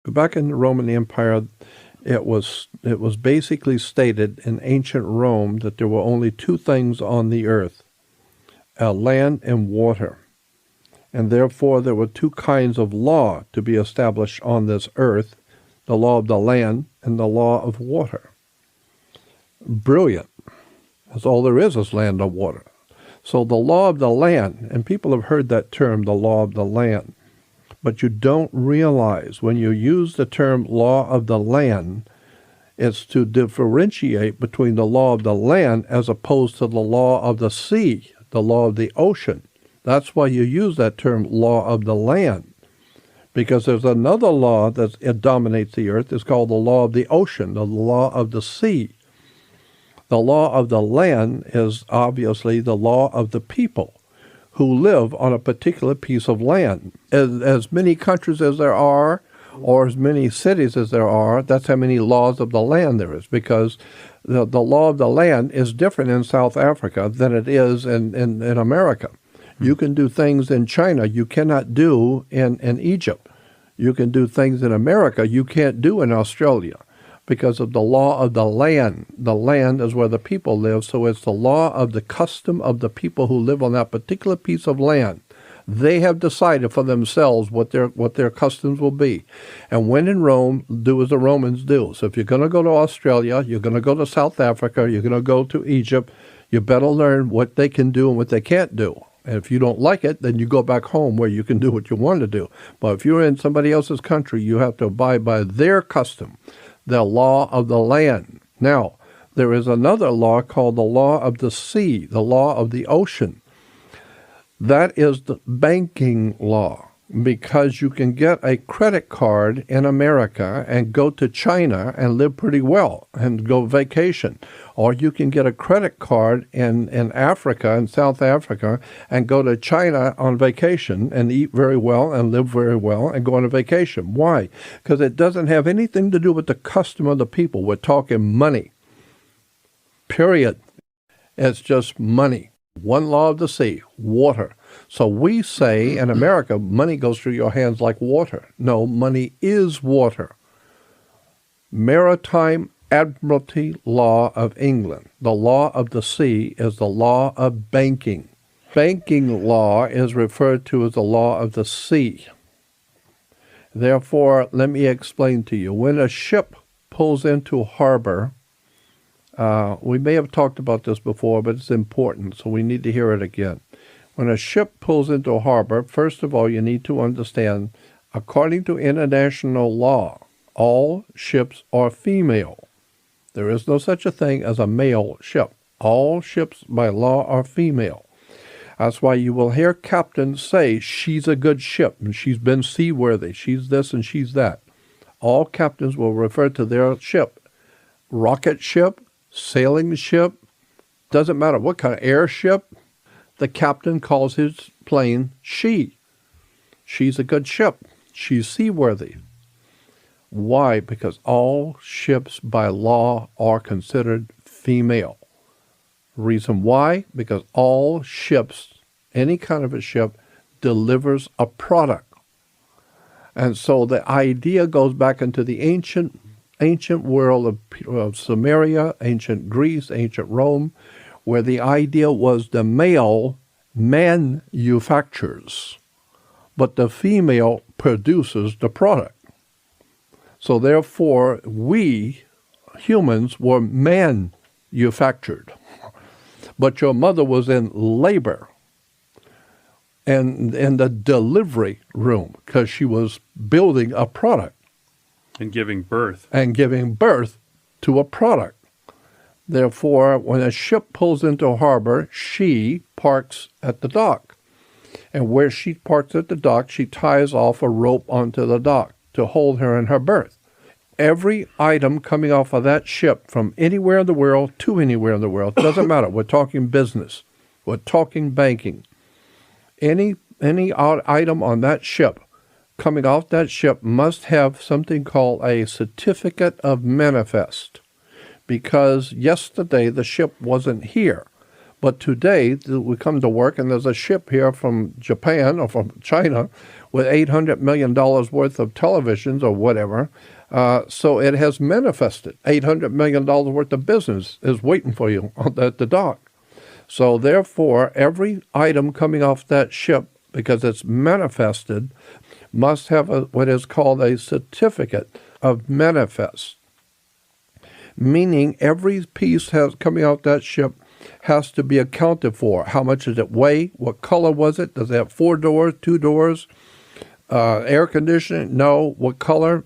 Back in the Roman Empire, it was basically stated in ancient Rome that there were only two things on the earth, land and water. And therefore there were two kinds of law to be established on this earth, the law of the land and the law of water. Brilliant. That's all there is land or water. So the law of the land, and people have heard that term, the law of the land, but you don't realize when you use the term law of the land, it's to differentiate between the law of the land as opposed to the law of the sea, the law of the ocean. That's why you use that term law of the land, because there's another law that dominates the earth. It's called the law of the ocean, the law of the sea. The law of the land is obviously the law of the people who live on a particular piece of land. As many countries as there are, or as many cities as there are, that's how many laws of the land there is, because the law of the land is different in South Africa than it is in America. You can do things in China you cannot do in Egypt. You can do things in America you can't do in Australia because of the law of the land. The land is where the people live, so it's the law of the custom of the people who live on that particular piece of land. They have decided for themselves what their customs will be. And when in Rome, do as the Romans do. So if you're going to go to Australia, you're going to go to South Africa, you're going to go to Egypt, you better learn what they can do and what they can't do. And if you don't like it, then you go back home where you can do what you want to do. But if you're in somebody else's country, you have to abide by their custom, the law of the land. Now, there is another law called the law of the sea, the law of the ocean. That is the banking law, because you can get a credit card in America and go to China and live pretty well and go vacation. Or you can get a credit card in Africa, in South Africa, and go to China on vacation and eat very well and live very well and go on a vacation. Why? Because it doesn't have anything to do with the custom of the people. We're talking money. Period. It's just money. One law of the sea, water. So we say in America, money goes through your hands like water. No, money is water. Maritime Admiralty law of England. The law of the sea is the law of banking. Banking law is referred to as the law of the sea. Therefore, let me explain to you. When a ship pulls into harbor, we may have talked about this before, but it's important, so we need to hear it again. When a ship pulls into a harbor, first of all, you need to understand, according to international law, all ships are female. There is no such a thing as a male ship. All ships by law are female. That's why you will hear captains say, she's a good ship, and she's been seaworthy, she's this and she's that. All captains will refer to their ship, rocket ship, sailing ship, doesn't matter what kind of airship, the captain calls his plane she. She's a good ship. She's seaworthy. Why? Because all ships by law are considered female. Reason why? Because all ships, any kind of a ship, delivers a product. And so the idea goes back into the ancient world of Sumeria, ancient Greece, ancient Rome, where the idea was the male manufactures, but the female produces the product. So therefore, we humans were manufactured, but your mother was in labor and in the delivery room because she was building a product. And giving birth. And giving birth to a product. Therefore, when a ship pulls into harbor, she parks at the dock. And where she parks at the dock, she ties off a rope onto the dock to hold her in her berth. Every item coming off of that ship from anywhere in the world to anywhere in the world, doesn't matter. We're talking business. We're talking banking. Any item on that ship coming off that ship must have something called a certificate of manifest, because yesterday the ship wasn't here, But today, we come to work, and there's a ship here from Japan or from China with $800 million worth of televisions or whatever. So it has manifested. $800 million worth of business is waiting for you at the dock. So therefore, every item coming off that ship, because it's manifested, must have what is called a certificate of manifest. Meaning every piece coming off that ship has to be accounted for. How much did it weigh? What color was it? Does it have 4 doors, 2 doors? Air conditioning? No. What color?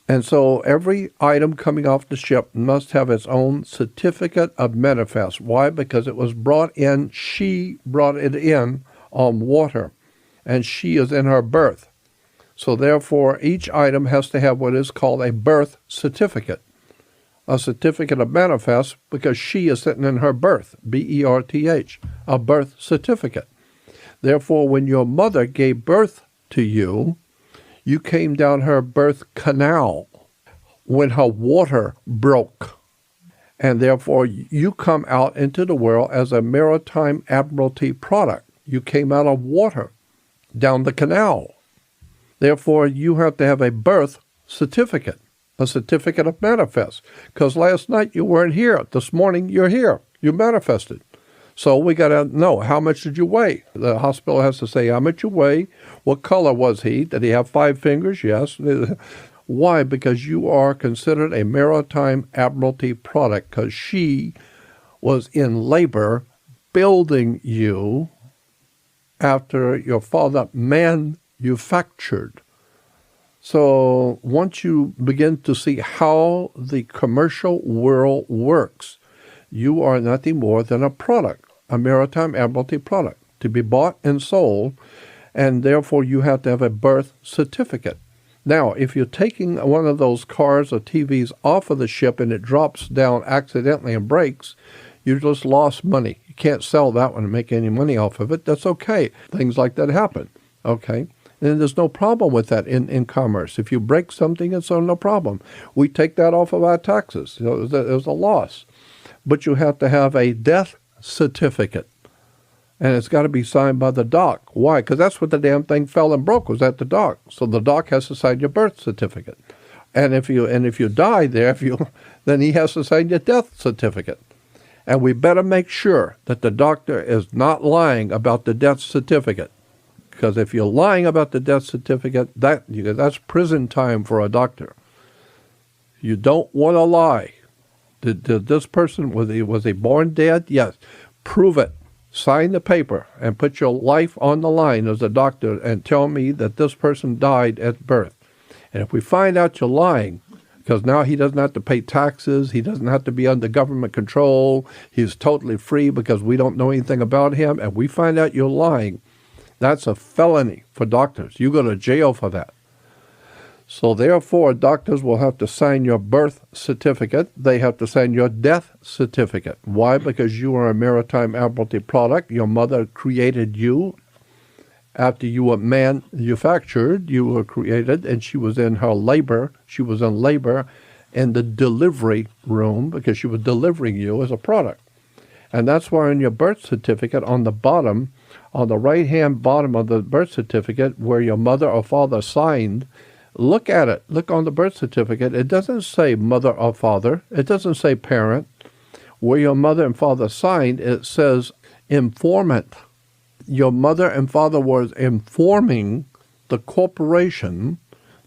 And so every item coming off the ship must have its own certificate of manifest. Why? Because it was brought in, she brought it in on water, and she is in her berth. So therefore, each item has to have what is called a birth certificate. A certificate of manifest, because she is sitting in her berth, B-E-R-T-H, a birth certificate. Therefore, when your mother gave birth to you, you came down her birth canal when her water broke. And therefore, you come out into the world as a maritime admiralty product. You came out of water down the canal. Therefore, you have to have a birth certificate, a certificate of manifest. Because last night you weren't here. This morning you're here. You manifested. So we got to know, how much did you weigh? The hospital has to say, how much you weigh? What color was he? Did he have 5 fingers? Yes. Why? Because you are considered a maritime admiralty product, because she was in labor building you after your father manufactured. So once you begin to see how the commercial world works, you are nothing more than a product, a maritime admiralty product, to be bought and sold, and therefore you have to have a birth certificate. Now, if you're taking one of those cars or TVs off of the ship and it drops down accidentally and breaks, you just lost money. You can't sell that one and make any money off of it. That's okay. Things like that happen, okay? And there's no problem with that in commerce. If you break something, it's no problem. We take that off of our taxes. There's a loss. But you have to have a death certificate, and it's got to be signed by the dock. Why? Because that's what the damn thing fell and broke, was at the dock. So the dock has to sign your birth certificate, and if you die there, then he has to sign your death certificate. And we better make sure that the doctor is not lying about the death certificate, because if you're lying about the death certificate, that's prison time for a doctor. You don't want to lie. Did this person, was he born dead? Yes. Prove it. Sign the paper and put your life on the line as a doctor and tell me that this person died at birth. And if we find out you're lying, because now he doesn't have to pay taxes, he doesn't have to be under government control, he's totally free because we don't know anything about him, and we find out you're lying, that's a felony for doctors. You go to jail for that. So therefore, doctors will have to sign your birth certificate. They have to sign your death certificate. Why? Because you are a maritime admiralty product. Your mother created you. After you were manufactured, you were created, and she was in her labor. She was in labor in the delivery room because she was delivering you as a product. And that's why in your birth certificate on the bottom, on the right-hand bottom of the birth certificate where your mother or father signed, look at it. Look on the birth certificate. It doesn't say mother or father. It doesn't say parent. Where your mother and father signed, it says informant. Your mother and father was informing the corporation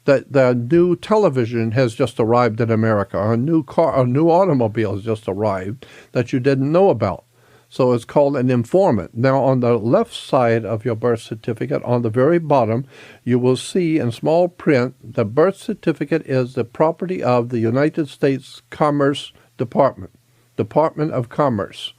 that the new television has just arrived in America, or a new car, a new automobile has just arrived that you didn't know about. So it's called an informant. Now, on the left side of your birth certificate, on the very bottom, you will see in small print, the birth certificate is the property of the United States Commerce Department, Department of Commerce.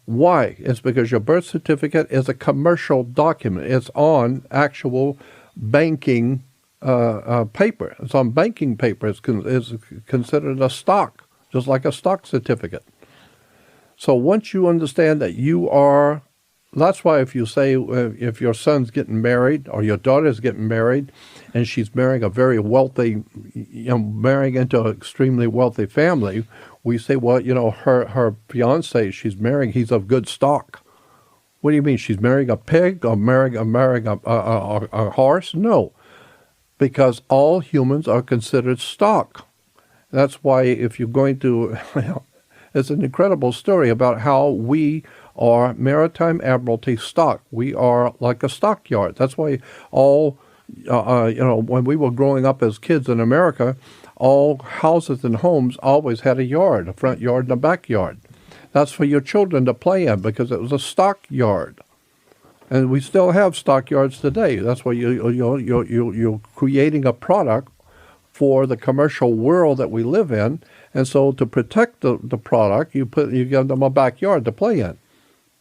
Why? It's because your birth certificate is a commercial document. It's on actual banking paper. It's on banking paper. It's considered a stock, just like a stock certificate. So once you understand that you are, that's why if you say, if your son's getting married or your daughter's getting married and she's marrying a very wealthy, marrying into an extremely wealthy family, We say, well, her fiance, she's marrying, he's of good stock. What do you mean? She's marrying a pig or marrying a horse? No, because all humans are considered stock. That's why if you're going to, it's an incredible story about how we are maritime admiralty stock. We are like a stockyard. That's why all, when we were growing up as kids in America, all houses and homes always had a yard, a front yard and a backyard. That's for your children to play in because it was a stockyard. And we still have stockyards today. That's why you're creating a product for the commercial world that we live in. And so to protect the product, you give them a backyard to play in.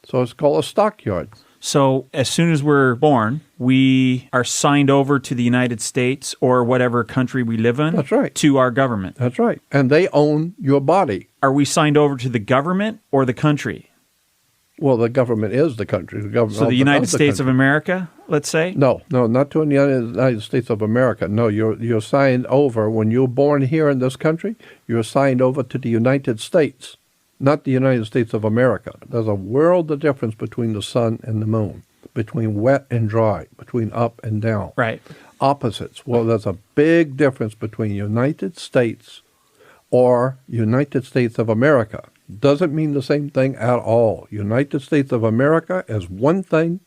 So it's called a stockyard. So as soon as we're born, we are signed over to the United States or whatever country we live in. That's right. To our government. That's right. And they own your body. Are we signed over to the government or the country? Well, the government is the country. The government. So the United States of America, let's say? No, not to the United States of America. No, you're signed over. When you're born here in this country, you're signed over to the United States, not the United States of America. There's a world of difference between the sun and the moon, between wet and dry, between up and down. Right. Opposites. Well, there's a big difference between United States or United States of America. Doesn't mean the same thing at all. United States of America is one thing.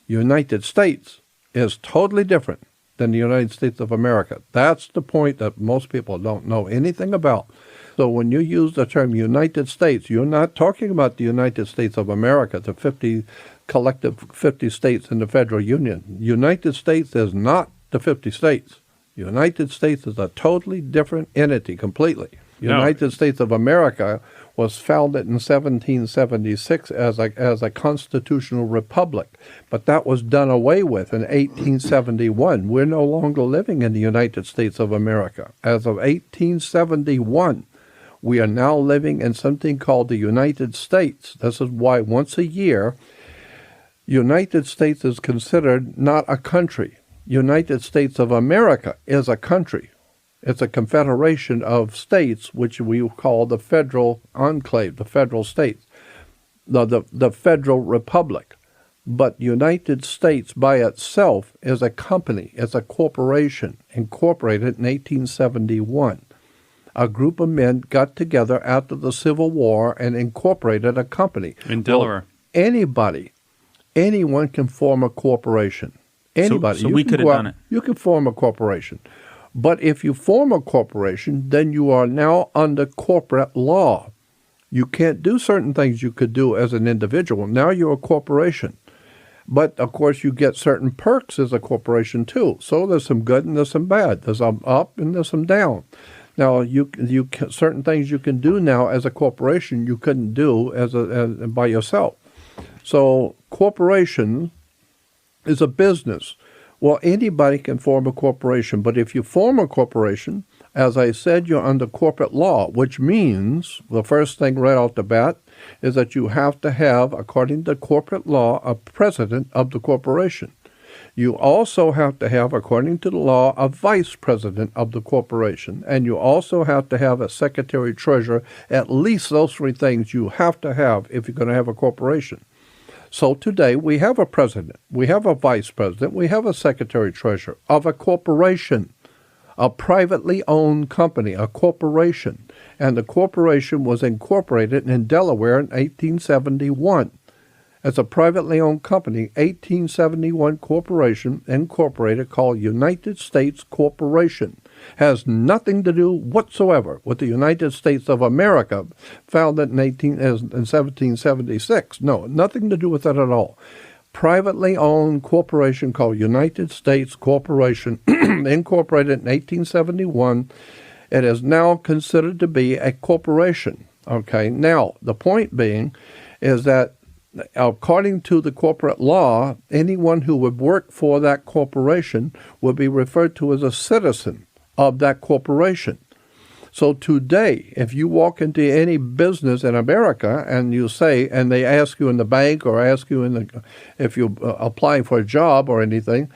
United States is totally different than the United States of America. That's the point that most people don't know anything about. So when you use the term United States, you're not talking about the United States of America, the collective 50 states in the federal union. United States is not the 50 states. United States is a totally different entity completely. United States of America was founded in 1776 as a constitutional republic, but that was done away with in 1871. We're no longer living in the United States of America. As of 1871, we are now living in something called the United States. This is why once a year, United States is considered not a country. United States of America is a country. It's a confederation of states, which we call the federal enclave, the federal states, the federal republic. But United States by itself is a company, it's a corporation, incorporated in 1871. A group of men got together after the Civil War and incorporated a company. In Delaware. Well, anyone can form a corporation. Anybody. So we could have done it. You can form a corporation. But if you form a corporation, then you are now under corporate law. You can't do certain things you could do as an individual. Now you're a corporation. But, of course, you get certain perks as a corporation, too. So there's some good and there's some bad. There's some up and there's some down. Now, certain things you can do now as a corporation you couldn't do as by yourself. So corporation is a business. Well, anybody can form a corporation, but if you form a corporation, as I said, you're under corporate law, which means the first thing right off the bat is that you have to have, according to corporate law, a president of the corporation. You also have to have, according to the law, a vice president of the corporation, and you also have to have a secretary-treasurer. At least those three things you have to have if you're going to have a corporation. So today we have a president, we have a vice president, we have a secretary-treasurer of a corporation, a privately owned company, a corporation. And the corporation was incorporated in Delaware in 1871. As a privately owned company, 1871 corporation incorporated called United States Corporation. Has nothing to do whatsoever with the United States of America, founded in 1776. No, nothing to do with that at all. Privately owned corporation called United States Corporation, incorporated in 1871. It is now considered to be a corporation. Okay, now the point being is that according to the corporate law, anyone who would work for that corporation would be referred to as a citizen of that corporation. So today, if you walk into any business in America and you say, and they ask you in the bank or ask you if you're applying for a job or anything,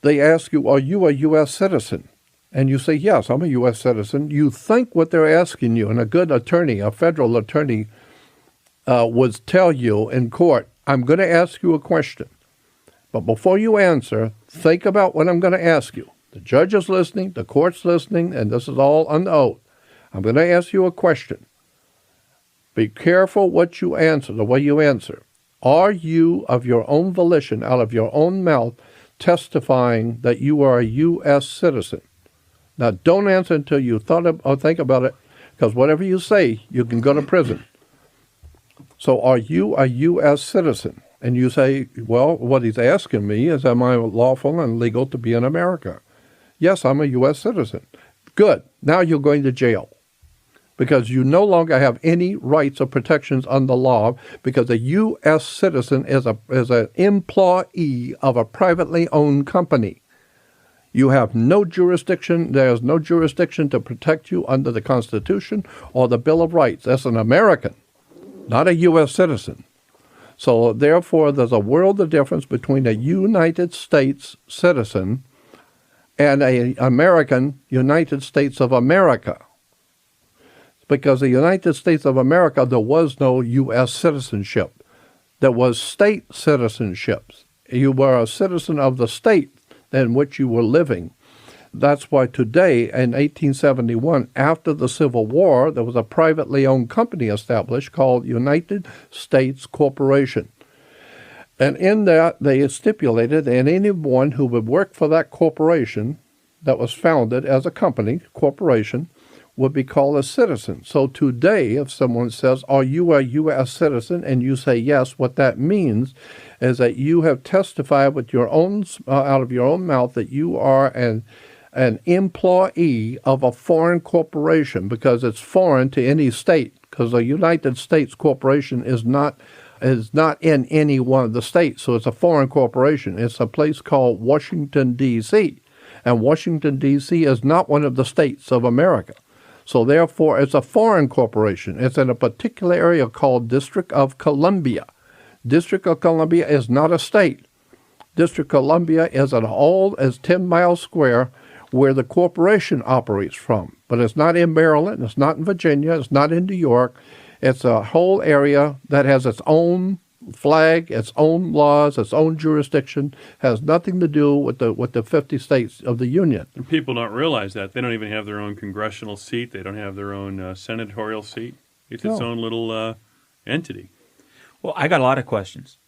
they ask you, are you a U.S. citizen? and you say, yes, I'm a U.S. citizen, you think what they're asking you, and a good attorney, a federal attorney, would tell you in court, I'm going to ask you a question. But before you answer, think about what I'm going to ask you. The judge is listening, the court's listening, and this is all on the oath. I'm going to ask you a question. Be careful what you answer, the way you answer. Are you, of your own volition, out of your own mouth, testifying that you are a U.S. citizen? Now, don't answer until you think about it, because whatever you say, you can go to prison. So are you a U.S. citizen? And you say, well, what he's asking me is, am I lawful and legal to be in America? Yes, I'm a U.S. citizen. Good. Now you're going to jail because you no longer have any rights or protections under law, because a U.S. citizen is an employee of a privately owned company. You have no jurisdiction. There's no jurisdiction to protect you under the Constitution or the Bill of Rights. That's an American, not a U.S. citizen. So therefore, there's a world of difference between a United States citizen and an American United States of America. Because the United States of America, there was no U.S. citizenship. There was state citizenships. You were a citizen of the state in which you were living. That's why today, in 1871, after the Civil War, there was a privately owned company established called United States Corporation. And in that, they stipulated that anyone who would work for that corporation that was founded as a company, corporation, would be called a citizen. So today, if someone says, are you a U.S. citizen? And you say yes, what that means is that you have testified with your own, out of your own mouth, that you are an employee of a foreign corporation, because it's foreign to any state, because the United States Corporation is not in any one of the states, so it's a foreign corporation. It's a place called Washington, D.C., and Washington, D.C. is not one of the states of America. So therefore, it's a foreign corporation. It's in a particular area called District of Columbia. District of Columbia is not a state. District of Columbia is as 10 miles square where the corporation operates from. But it's not in Maryland, it's not in Virginia, it's not in New York. It's a whole area that has its own flag, its own laws, its own jurisdiction, has nothing to do with the 50 states of the Union. And people don't realize that. They don't even have their own congressional seat. They don't have their own senatorial seat. It's its own little entity. Well, I got a lot of questions.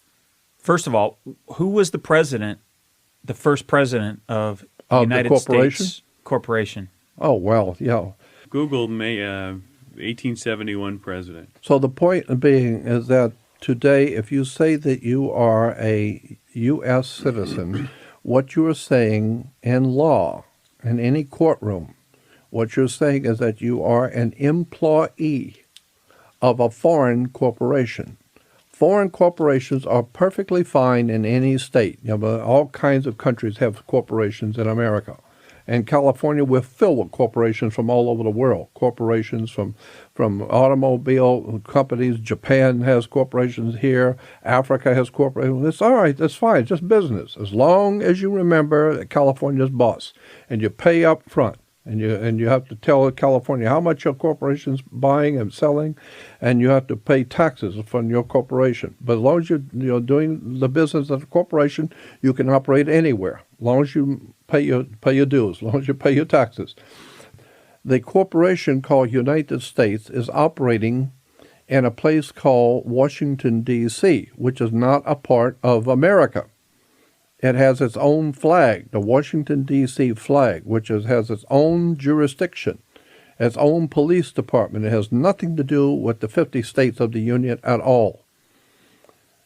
First of all, who was the first president of the United States Corporation? Oh, well, yeah. Google May 1871 president. So the point being is that today, if you say that you are a U.S. citizen, what you are saying in law, in any courtroom, what you're saying is that you are an employee of a foreign corporation. Foreign corporations are perfectly fine in any state. All kinds of countries have corporations in America. In California, we're filled with corporations from all over the world. Corporations from automobile companies. Japan has corporations here. Africa has corporations. It's all right. That's fine. It's just business. As long as you remember that California's boss and you pay up front. And you have to tell California how much your corporation's buying and selling, and you have to pay taxes from your corporation. But as long as you're doing the business of the corporation, you can operate anywhere. As long as you pay your dues, as long as you pay your taxes. The corporation called United States is operating in a place called Washington, D.C., which is not a part of America. It has its own flag, the Washington, D.C. flag, which has its own jurisdiction, its own police department. It has nothing to do with the 50 states of the Union at all.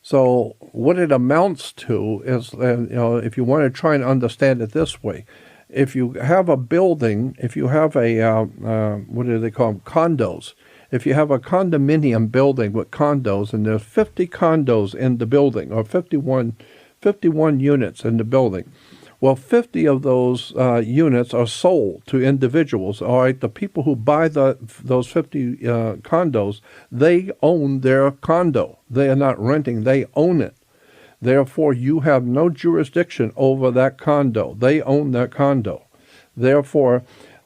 So what it amounts to is, if you want to try and understand it this way, if you have a building, if you have what do they call them, condos, if you have a condominium building with condos, and there's 50 condos in the building, or 51 units in the building. Well, 50 of those units are sold to individuals. All right, the people who buy those 50 condos, they own their condo. They are not renting, they own it. Therefore, you have no jurisdiction over that condo. They own that condo. Therefore,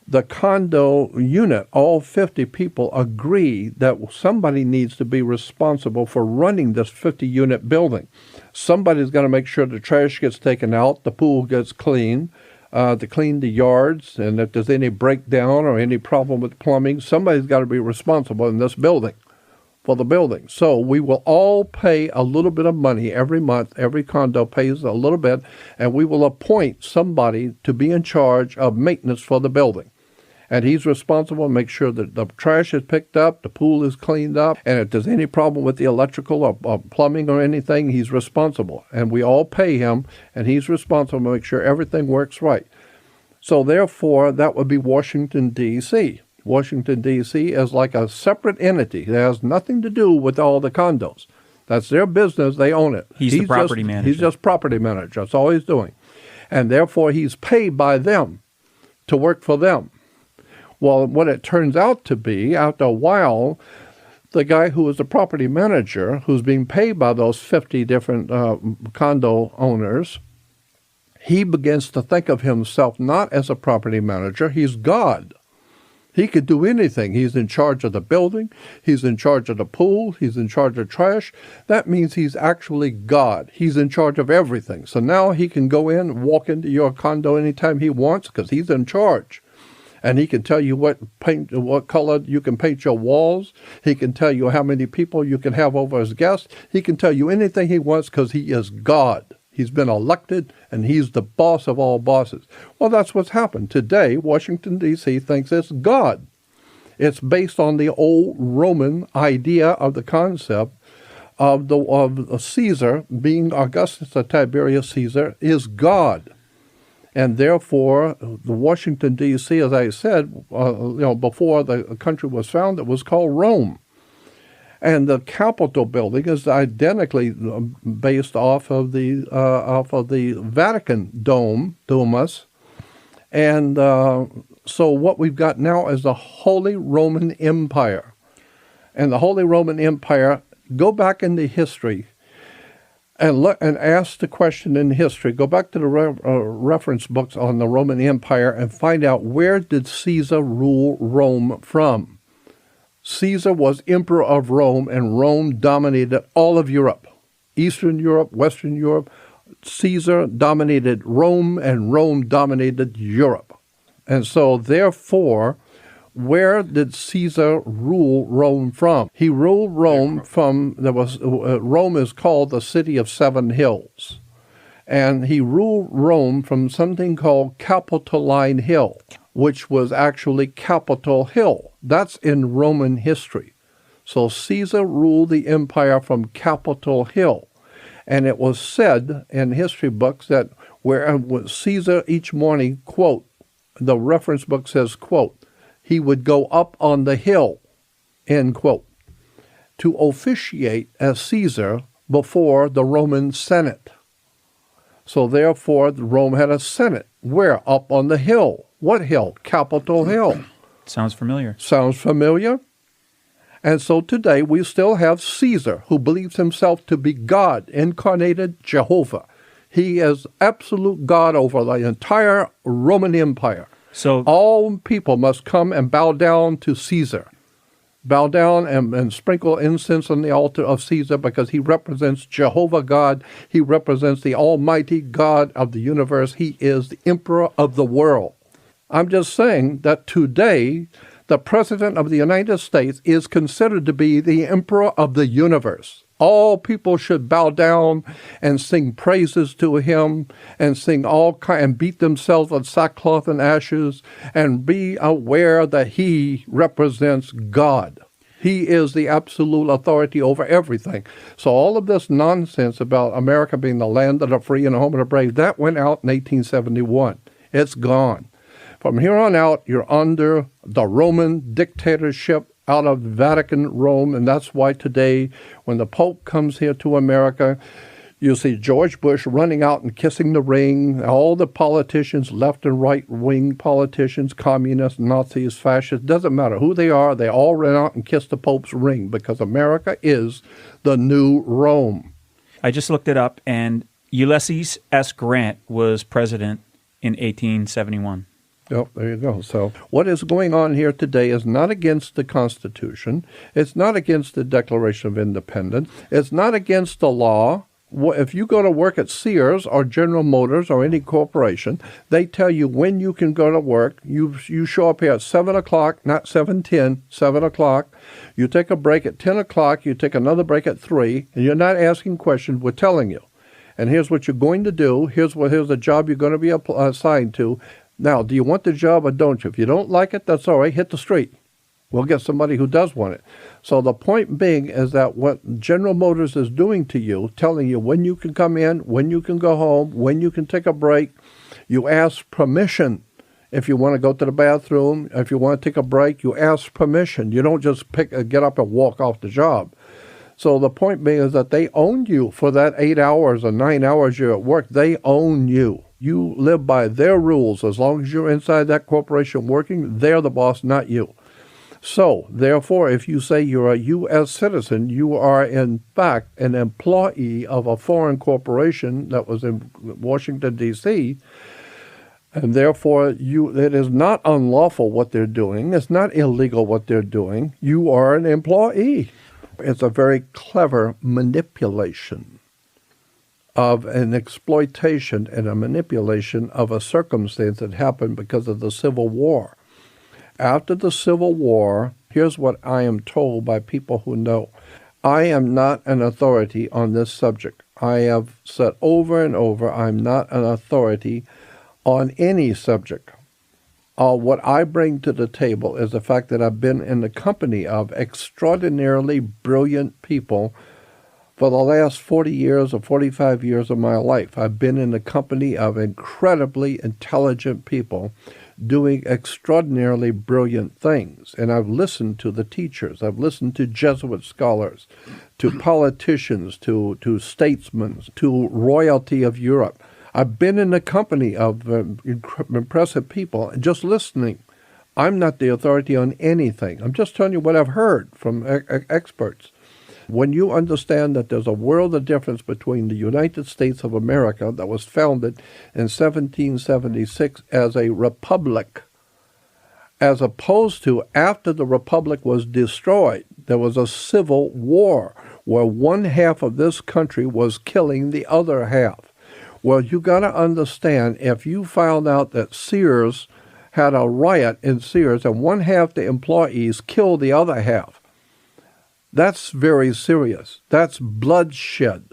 the condo unit, all 50 people agree that somebody needs to be responsible for running this 50-unit building. Somebody's got to make sure the trash gets taken out, the pool gets clean, to clean the yards, and if there's any breakdown or any problem with plumbing, somebody's got to be responsible in this building for the building. So we will all pay a little bit of money every month. Every condo pays a little bit, and we will appoint somebody to be in charge of maintenance for the building. And he's responsible to make sure that the trash is picked up, the pool is cleaned up, and if there's any problem with the electrical or plumbing or anything, he's responsible. And we all pay him, and he's responsible to make sure everything works right. So therefore, that would be Washington, D.C. Washington, D.C. is like a separate entity. It has nothing to do with all the condos. That's their business. They own it. He's the property manager. He's just property manager. That's all he's doing. And therefore, he's paid by them to work for them. Well, what it turns out to be, after a while, the guy who is the property manager, who's being paid by those 50 different condo owners, he begins to think of himself not as a property manager, he's God. He could do anything. He's in charge of the building. He's in charge of the pool. He's in charge of trash. That means he's actually God. He's in charge of everything. So now he can go in, walk into your condo anytime he wants because he's in charge. And he can tell you what color you can paint your walls. He can tell you how many people you can have over as guests. He can tell you anything he wants because he is God. He's been elected, and he's the boss of all bosses. Well, that's what's happened. Today, Washington, D.C. thinks it's God. It's based on the old Roman idea of the concept of Caesar being Augustus or Tiberius Caesar is God. And therefore, the Washington, D.C., as I said, before the country was founded, was called Rome. And the Capitol building is identically based off of the Vatican Domus. And so what we've got now is the Holy Roman Empire. And the Holy Roman Empire, go back into history and look and ask the question in history. Go back to the reference books on the Roman Empire and find out, where did Caesar rule Rome from? Caesar was emperor of Rome, and Rome dominated all of Europe. Eastern Europe, Western Europe. Caesar dominated Rome, and Rome dominated Europe. And so, therefore, where did Caesar rule Rome from? He ruled Rome from, Rome is called the City of Seven Hills. And he ruled Rome from something called Capitoline Hill, which was actually Capitol Hill. That's in Roman history. So Caesar ruled the empire from Capitol Hill. And it was said in history books that where Caesar each morning, quote, the reference book says, quote, he would go up on the hill, end quote, to officiate as Caesar before the Roman Senate. So therefore, Rome had a Senate. Where? Up on the hill. What hill? Capitol Hill. Sounds familiar. Sounds familiar? And so today we still have Caesar, who believes himself to be God, incarnated Jehovah. He is absolute God over the entire Roman Empire. So all people must come and bow down to Caesar. Bow down and sprinkle incense on the altar of Caesar, because he represents Jehovah God. He represents the almighty God of the universe. He is the emperor of the world. I'm just saying that today, the President of the United States is considered to be the emperor of the universe. All people should bow down and sing praises to him and sing and beat themselves with sackcloth and ashes and be aware that he represents God. He is the absolute authority over everything. So all of this nonsense about America being the land of the free and the home of the brave, that went out in 1871. It's gone. From here on out, you're under the Roman dictatorship out of Vatican Rome, and that's why today, when the Pope comes here to America, you see George Bush running out and kissing the ring. All the politicians, left and right-wing politicians, communists, Nazis, fascists, doesn't matter who they are, they all run out and kiss the Pope's ring, because America is the new Rome. I just looked it up, and Ulysses S. Grant was president in 1871. Yep, there you go. So what is going on here today is not against the Constitution. It's not against the Declaration of Independence. It's not against the law. If you go to work at Sears or General Motors or any corporation, they tell you when you can go to work. You show up here at 7 o'clock, not 7:10, 7 o'clock. You take a break at 10 o'clock. You take another break at 3, and you're not asking questions. We're telling you. And here's what you're going to do. Here's the job you're going to be assigned to. Now, do you want the job or don't you? If you don't like it, that's all right. Hit the street. We'll get somebody who does want it. So the point being is that what General Motors is doing to you, telling you when you can come in, when you can go home, when you can take a break, you ask permission. If you want to go to the bathroom, if you want to take a break, you ask permission. You don't just get up and walk off the job. So the point being is that they own you for that 8 hours or 9 hours you're at work. They own you. You live by their rules. As long as you're inside that corporation working, they're the boss, not you. So, therefore, if you say you're a U.S. citizen, you are in fact an employee of a foreign corporation that was in Washington, D.C., and therefore it is not unlawful what they're doing. It's not illegal what they're doing. You are an employee. It's a very clever manipulation of an exploitation and a manipulation of a circumstance that happened because of the Civil War. After the Civil War, here's what I am told by people who know. I am not an authority on this subject. I have said over and over, I'm not an authority on any subject. What I bring to the table is the fact that I've been in the company of extraordinarily brilliant people for the last 40 years or 45 years of my life. I've been in the company of incredibly intelligent people doing extraordinarily brilliant things. And I've listened to the teachers. I've listened to Jesuit scholars, to politicians, to statesmen, to royalty of Europe. I've been in the company of impressive people and just listening. I'm not the authority on anything. I'm just telling you what I've heard from experts. When you understand that there's a world of difference between the United States of America that was founded in 1776 as a republic, as opposed to after the republic was destroyed, there was a civil war where one half of this country was killing the other half. Well, you got to understand, if you found out that Sears had a riot in Sears and one half the employees killed the other half, that's very serious. That's bloodshed.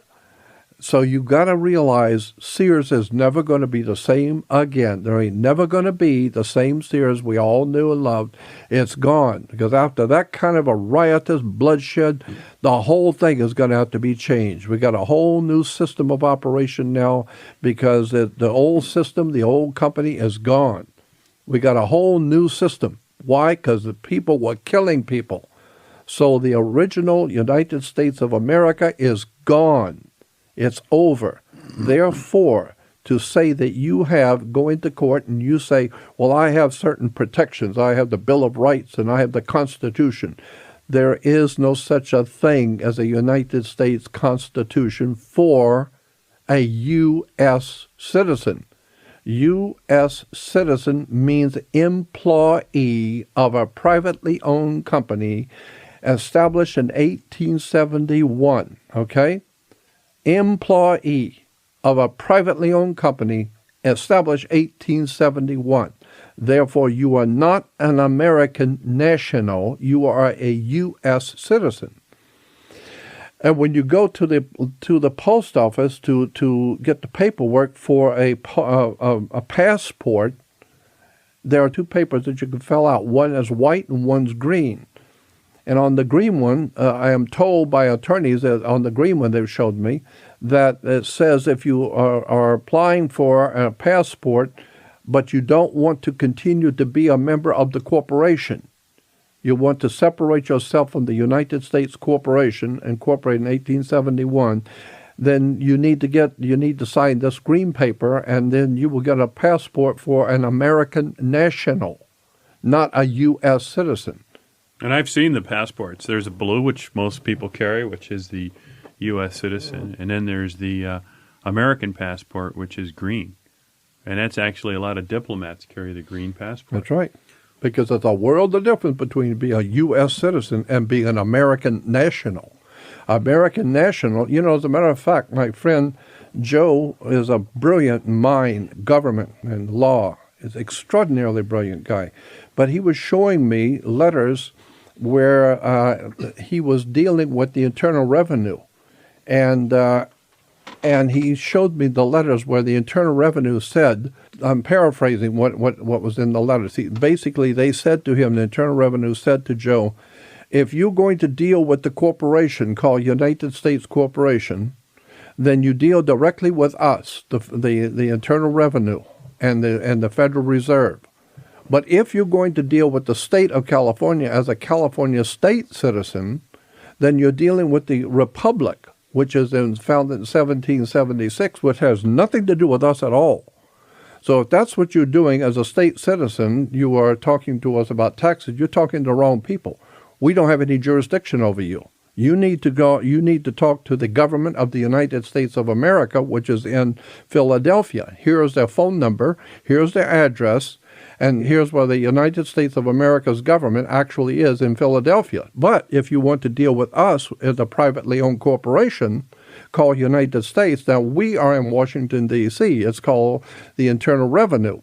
So you got to realize Sears is never going to be the same again. There ain't never going to be the same Sears we all knew and loved. It's gone. Because after that kind of a riotous bloodshed, the whole thing is going to have to be changed. We got a whole new system of operation now because the old system, the old company is gone. We got a whole new system. Why? Because the people were killing people. So the original United States of America is gone. It's over. Therefore, to say that you go into court and you say, well, I have certain protections. I have the Bill of Rights and I have the Constitution. There is no such a thing as a United States Constitution for a U.S. citizen. U.S. citizen means employee of a privately owned company established in 1871, okay? Employee of a privately owned company established 1871. Therefore, you are not an American national. You are a U.S. citizen. And when you go to the post office to get the paperwork for a passport, there are two papers that you can fill out. One is white and one's green. And on the green one, I am told by attorneys that on the green one they've showed me that it says if you are applying for a passport, but you don't want to continue to be a member of the corporation, you want to separate yourself from the United States Corporation, incorporated in 1871, then you need to sign this green paper, and then you will get a passport for an American national, not a U.S. citizen. And I've seen the passports. There's a blue, which most people carry, which is the U.S. citizen. And then there's the American passport, which is green. And that's actually a lot of diplomats carry the green passport. That's right. Because there's a world of difference between being a U.S. citizen and being an American national. American national, as a matter of fact, my friend Joe is a brilliant mind, government and law. Is an extraordinarily brilliant guy. But he was showing me letters where he was dealing with the Internal Revenue. And he showed me the letters where the Internal Revenue said, I'm paraphrasing what was in the letters. Basically, they said to him, the Internal Revenue said to Joe, if you're going to deal with the corporation called United States Corporation, then you deal directly with us, the Internal Revenue and the Federal Reserve. But if you're going to deal with the state of California as a California state citizen, then you're dealing with the Republic, which is founded in 1776, which has nothing to do with us at all. So if that's what you're doing as a state citizen, you are talking to us about taxes, you're talking to the wrong people. We don't have any jurisdiction over you. You need to talk to the government of the United States of America, which is in Philadelphia. Here's their phone number, here's their address, and here's where the United States of America's government actually is in Philadelphia. But if you want to deal with us as a privately owned corporation called United States, now we are in Washington, D.C. It's called the Internal Revenue.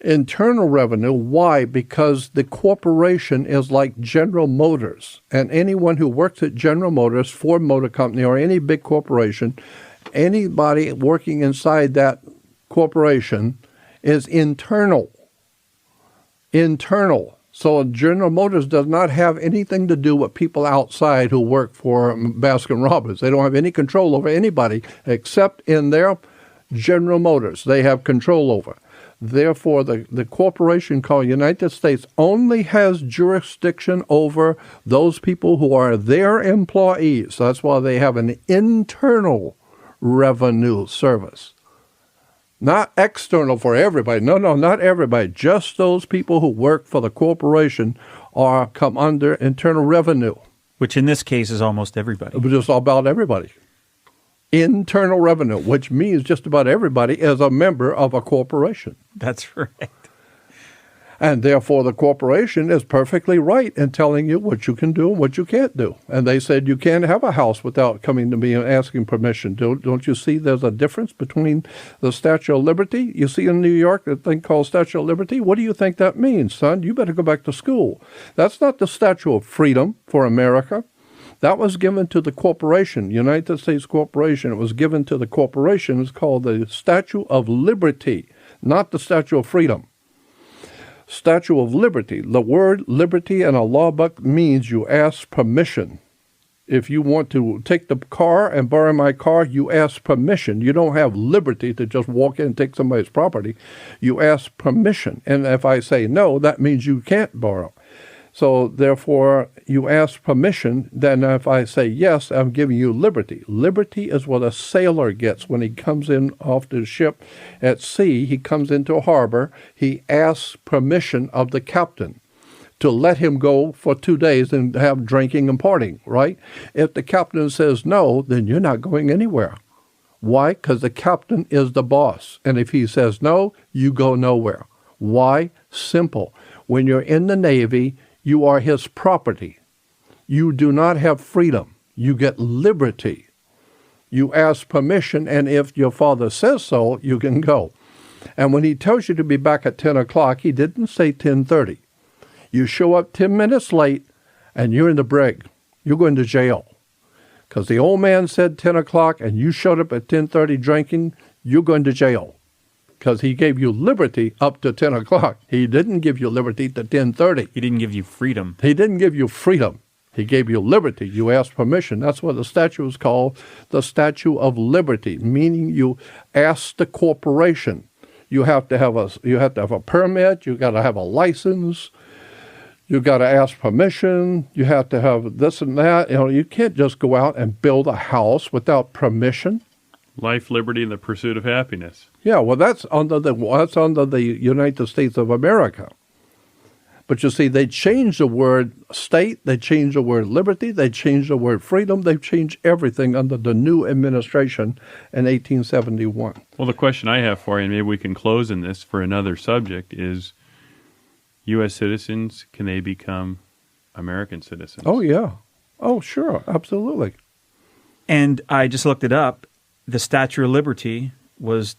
Internal Revenue, why? Because the corporation is like General Motors, and anyone who works at General Motors, Ford Motor Company, or any big corporation, anybody working inside that corporation is internal. Internal. So General Motors does not have anything to do with people outside who work for Baskin-Robbins. They don't have any control over anybody except in their General Motors. They have control over. Therefore, the corporation called United States only has jurisdiction over those people who are their employees. That's why they have an internal revenue service. Not external for everybody. No, not everybody. Just those people who work for the corporation come under internal revenue. Which in this case is almost everybody. Just about everybody. Internal revenue, which means just about everybody is a member of a corporation. That's right. And therefore, the corporation is perfectly right in telling you what you can do and what you can't do. And they said you can't have a house without coming to me and asking permission. Don't you see there's a difference between the Statue of Liberty? You see in New York a thing called Statue of Liberty? What do you think that means, son? You better go back to school. That's not the Statue of Freedom for America. That was given to the corporation, United States Corporation. It was given to the corporation. It's called the Statue of Liberty, not the Statue of Freedom. Statue of Liberty. The word liberty in a law book means you ask permission. If you want to take the car and borrow my car, you ask permission. You don't have liberty to just walk in and take somebody's property. You ask permission. And if I say no, that means you can't borrow. So therefore, you ask permission. Then if I say yes, I'm giving you liberty. Liberty is what a sailor gets when he comes in off the ship at sea. He comes into a harbor. He asks permission of the captain to let him go for 2 days and have drinking and partying, right? If the captain says no, then you're not going anywhere. Why? Because the captain is the boss. And if he says no, you go nowhere. Why? Simple. When you're in the Navy, you are his property. You do not have freedom. You get liberty. You ask permission, and if your father says so, you can go. And when he tells you to be back at 10 o'clock, he didn't say 10:30. You show up 10 minutes late, and you're in the brig. You're going to jail. Because the old man said 10 o'clock, and you showed up at 10:30 drinking, you're going to jail. Because he gave you liberty up to 10 o'clock. He didn't give you liberty to 10:30. He didn't give you freedom. He didn't give you freedom. He gave you liberty. You asked permission. That's what the statue is called, the Statue of Liberty, meaning you ask the corporation. You have to have a permit. You got to have a license. You got to ask permission. You have to have this and that. You can't just go out and build a house without permission. Life, liberty, and the pursuit of happiness. Yeah, well, that's under the United States of America. But you see, they changed the word state, they changed the word liberty, they changed the word freedom, they've changed everything under the new administration in 1871. Well, the question I have for you, and maybe we can close in this for another subject, is U.S. citizens, can they become American citizens? Oh, yeah. Oh, sure. Absolutely. And I just looked it up. The Statue of Liberty was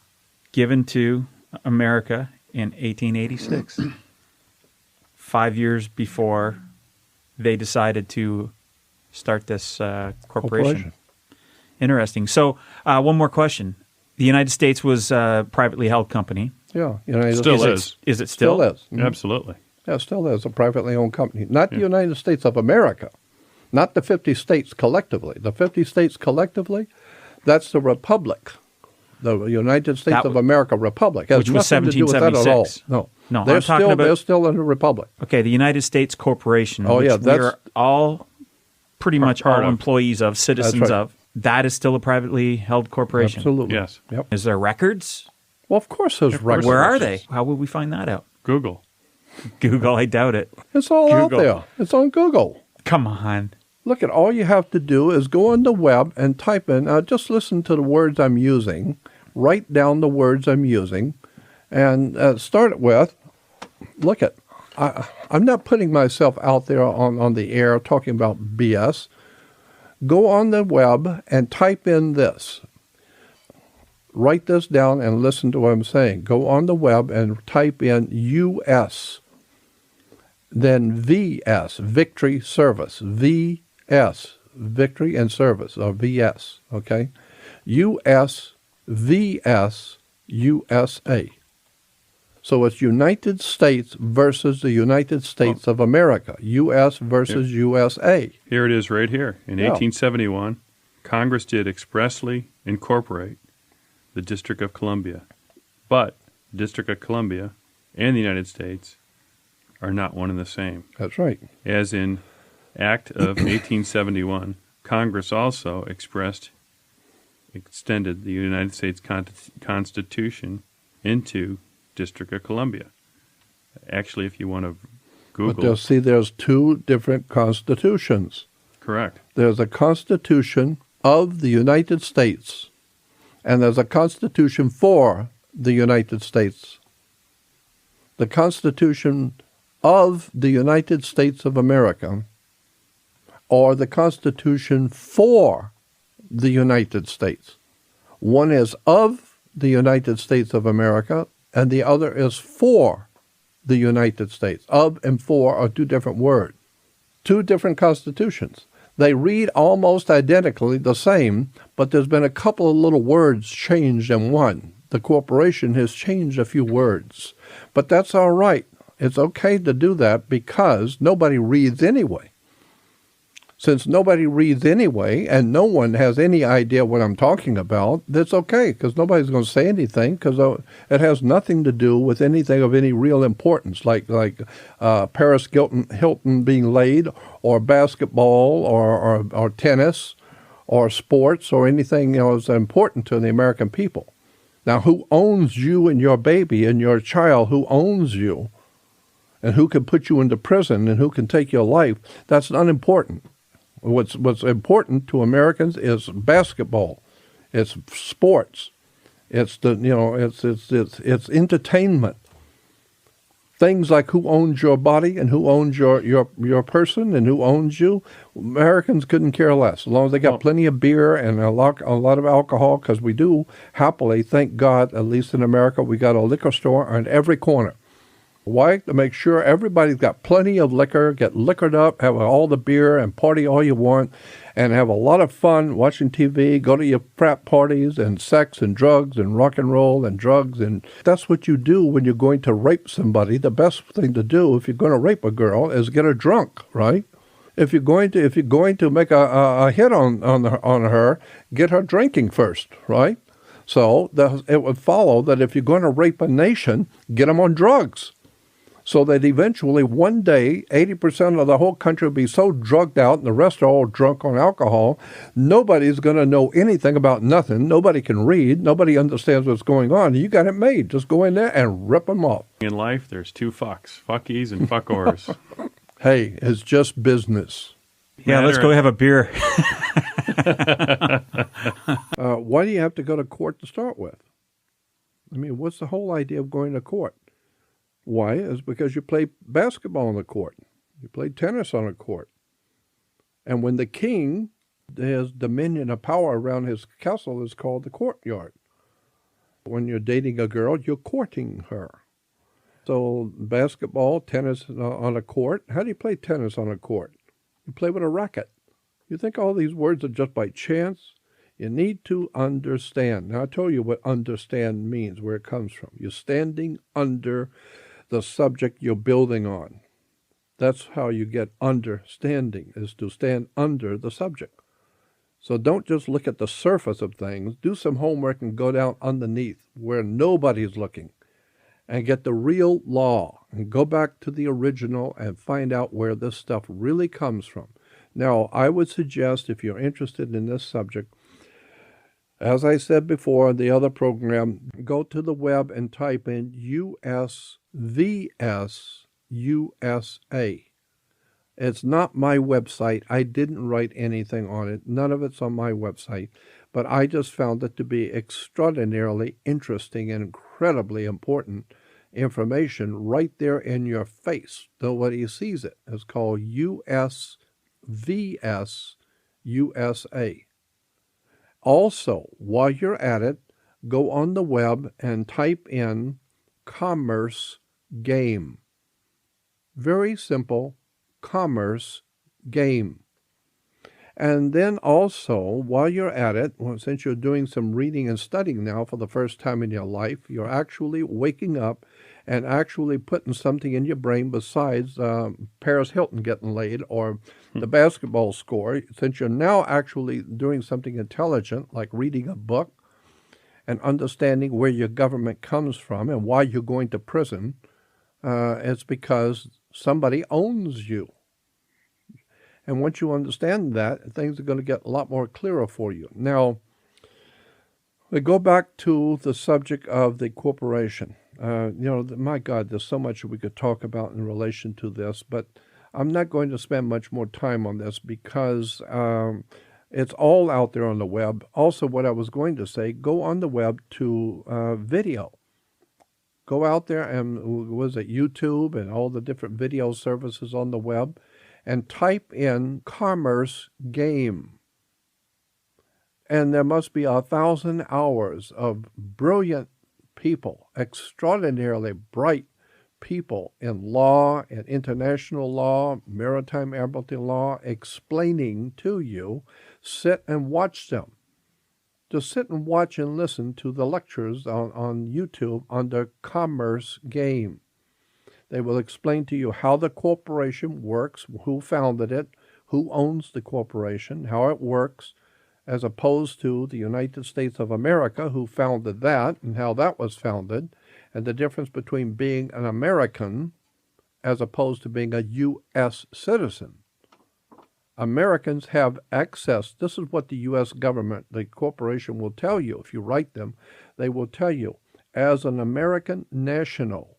given to America in 1886, 5 years before they decided to start this corporation. Interesting. So one more question. The United States was a privately held company. Yeah. Still is. Is it still? Still is. Mm-hmm. Absolutely. Yeah, still is a privately owned company. Not the United States of America. Not the 50 states collectively. The 50 states collectively, that's the republic. The United States of America Republic. Has which was nothing to do with that at all. 1776. No. No, they're still in the republic. Okay, the United States Corporation, Oh, which yeah, we are all pretty much part all of. employees of, citizens That's right. of. That is still a privately held corporation. Absolutely. Yes. Yep. Is there records? Well, of course there's records. Where are they? How would we find that out? Google. Google, I doubt it. It's all out Google. there. It's on Google. Come on. Look at all you have to do is go on the web and type in, just listen to the words I'm using, write down the words I'm using, and start it with, look at, I'm not putting myself out there on the air talking about BS. Go on the web and type in this. Write this down and listen to what I'm saying. Go on the web and type in U.S., then V.S., Victory Service, V.S., Victory and Service, or V.S., okay? U.S., V.S., USA. So it's United States versus the United States of America, U.S. versus USA. Here it is right here. In 1871, Congress did expressly incorporate the District of Columbia. But the District of Columbia and the United States are not one and the same. That's right. As in Act of 1871, Congress also extended the United States Constitution into District of Columbia. Actually, if you want to Google... But there's two different constitutions. Correct. There's a Constitution of the United States, and there's a Constitution for the United States. The Constitution of the United States of America, or the Constitution for the United States. One is of the United States of America, and the other is for the United States. Of and for are two different words. Two different constitutions. They read almost identically the same, but there's been a couple of little words changed in one. The corporation has changed a few words. But that's all right. It's okay to do that because nobody reads anyway. Since nobody reads anyway, and no one has any idea what I'm talking about, that's okay, because nobody's going to say anything, because it has nothing to do with anything of any real importance, like Paris Hilton being laid, or basketball, or tennis, or sports, or anything that's important to the American people. Now, who owns you and your baby and your child? Who owns you? And who can put you into prison and who can take your life? That's unimportant. What's important to Americans is basketball, it's sports, it's it's entertainment. Things like who owns your body and who owns your person and who owns you. Americans couldn't care less, as long as they got plenty of beer and a lot of alcohol, because we do happily, thank God, at least in America, we got a liquor store on every corner. Why? To make sure everybody's got plenty of liquor, get liquored up, have all the beer and party all you want, and have a lot of fun watching TV, go to your frat parties and sex and drugs and rock and roll and drugs. And that's what you do when you're going to rape somebody. The best thing to do if you're going to rape a girl is get her drunk, right? If you're going to make a hit on her, get her drinking first, right? So it would follow that if you're going to rape a nation, get them on drugs. so that eventually one day 80% of the whole country will be so drugged out and the rest are all drunk on alcohol, nobody's going to know anything about nothing. Nobody can read. Nobody understands what's going on. You got it made. Just go in there and rip them off. In life, there's two fucks, fuckies and fuckors. Hey, it's just business. Yeah, let's go have a beer. Why do you have to go to court to start with? I mean, what's the whole idea of going to court? Why? It's because you play basketball on the court. You play tennis on a court. And when the king has dominion of power around his castle, is called the courtyard. When you're dating a girl, you're courting her. So basketball, tennis on a court. How do you play tennis on a court? You play with a racket. You think all these words are just by chance? You need to understand. Now, I told you what understand means, where it comes from. You're standing under the subject you're building on. That's how you get understanding, is to stand under the subject. So don't just look at the surface of things. Do some homework and go down underneath where nobody's looking and get the real law and go back to the original and find out where this stuff really comes from. Now, I would suggest, if you're interested in this subject, as I said before in the other program, go to the web and type in USVS USA. It's not my website. I didn't write anything on it. None of it's on my website. But I just found it to be extraordinarily interesting and incredibly important information right there in your face. Nobody sees it. It's called USVS USA. Also, while you're at it, go on the web and type in commerce game. Very simple, commerce game. And then also, while you're at it, since you're doing some reading and studying now for the first time in your life, you're actually waking up and actually putting something in your brain besides Paris Hilton getting laid or the basketball score. Since you're now actually doing something intelligent, like reading a book and understanding where your government comes from and why you're going to prison, it's because somebody owns you. And once you understand that, things are going to get a lot more clearer for you. Now, we go back to the subject of the corporation. My God, there's so much we could talk about in relation to this, but I'm not going to spend much more time on this because it's all out there on the web. Also, what I was going to say, go on the web to video. Go out there and, YouTube and all the different video services on the web and type in commerce game. And there must be 1,000 hours of brilliant people, extraordinarily bright people in law and international law, maritime admiralty law, explaining to you. Sit and watch them. Just sit and watch and listen to the lectures on YouTube under Commerce Game. They will explain to you how the corporation works, who founded it, who owns the corporation, how it works, as opposed to the United States of America, who founded that, and how that was founded, and the difference between being an American as opposed to being a U.S. citizen. Americans have access. This is what the U.S. government, the corporation, will tell you. If you write them, they will tell you, as an American national,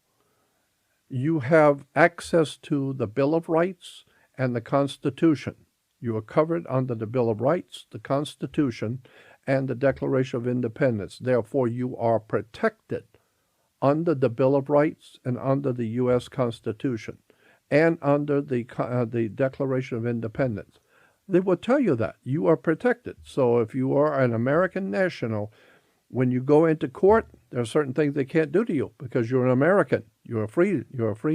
you have access to the Bill of Rights and the Constitution. You are covered under the Bill of Rights, the Constitution, and the Declaration of Independence. Therefore, you are protected under the Bill of Rights and under the U.S. Constitution and under the Declaration of Independence. They will tell you that. You are protected. So if you are an American national, when you go into court, there are certain things they can't do to you because you're an American. You're a free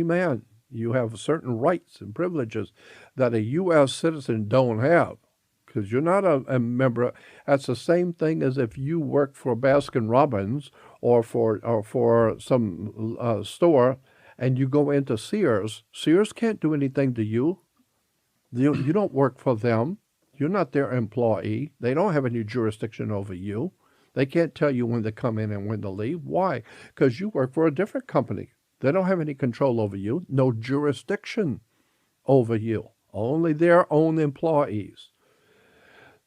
man. You have certain rights and privileges that a U.S. citizen don't have because you're not a member. That's the same thing as if you work for Baskin-Robbins or for some store and you go into Sears. Sears can't do anything to you. You don't work for them. You're not their employee. They don't have any jurisdiction over you. They can't tell you when to come in and when to leave. Why? Because you work for a different company. They don't have any control over you, no jurisdiction over you, only their own employees.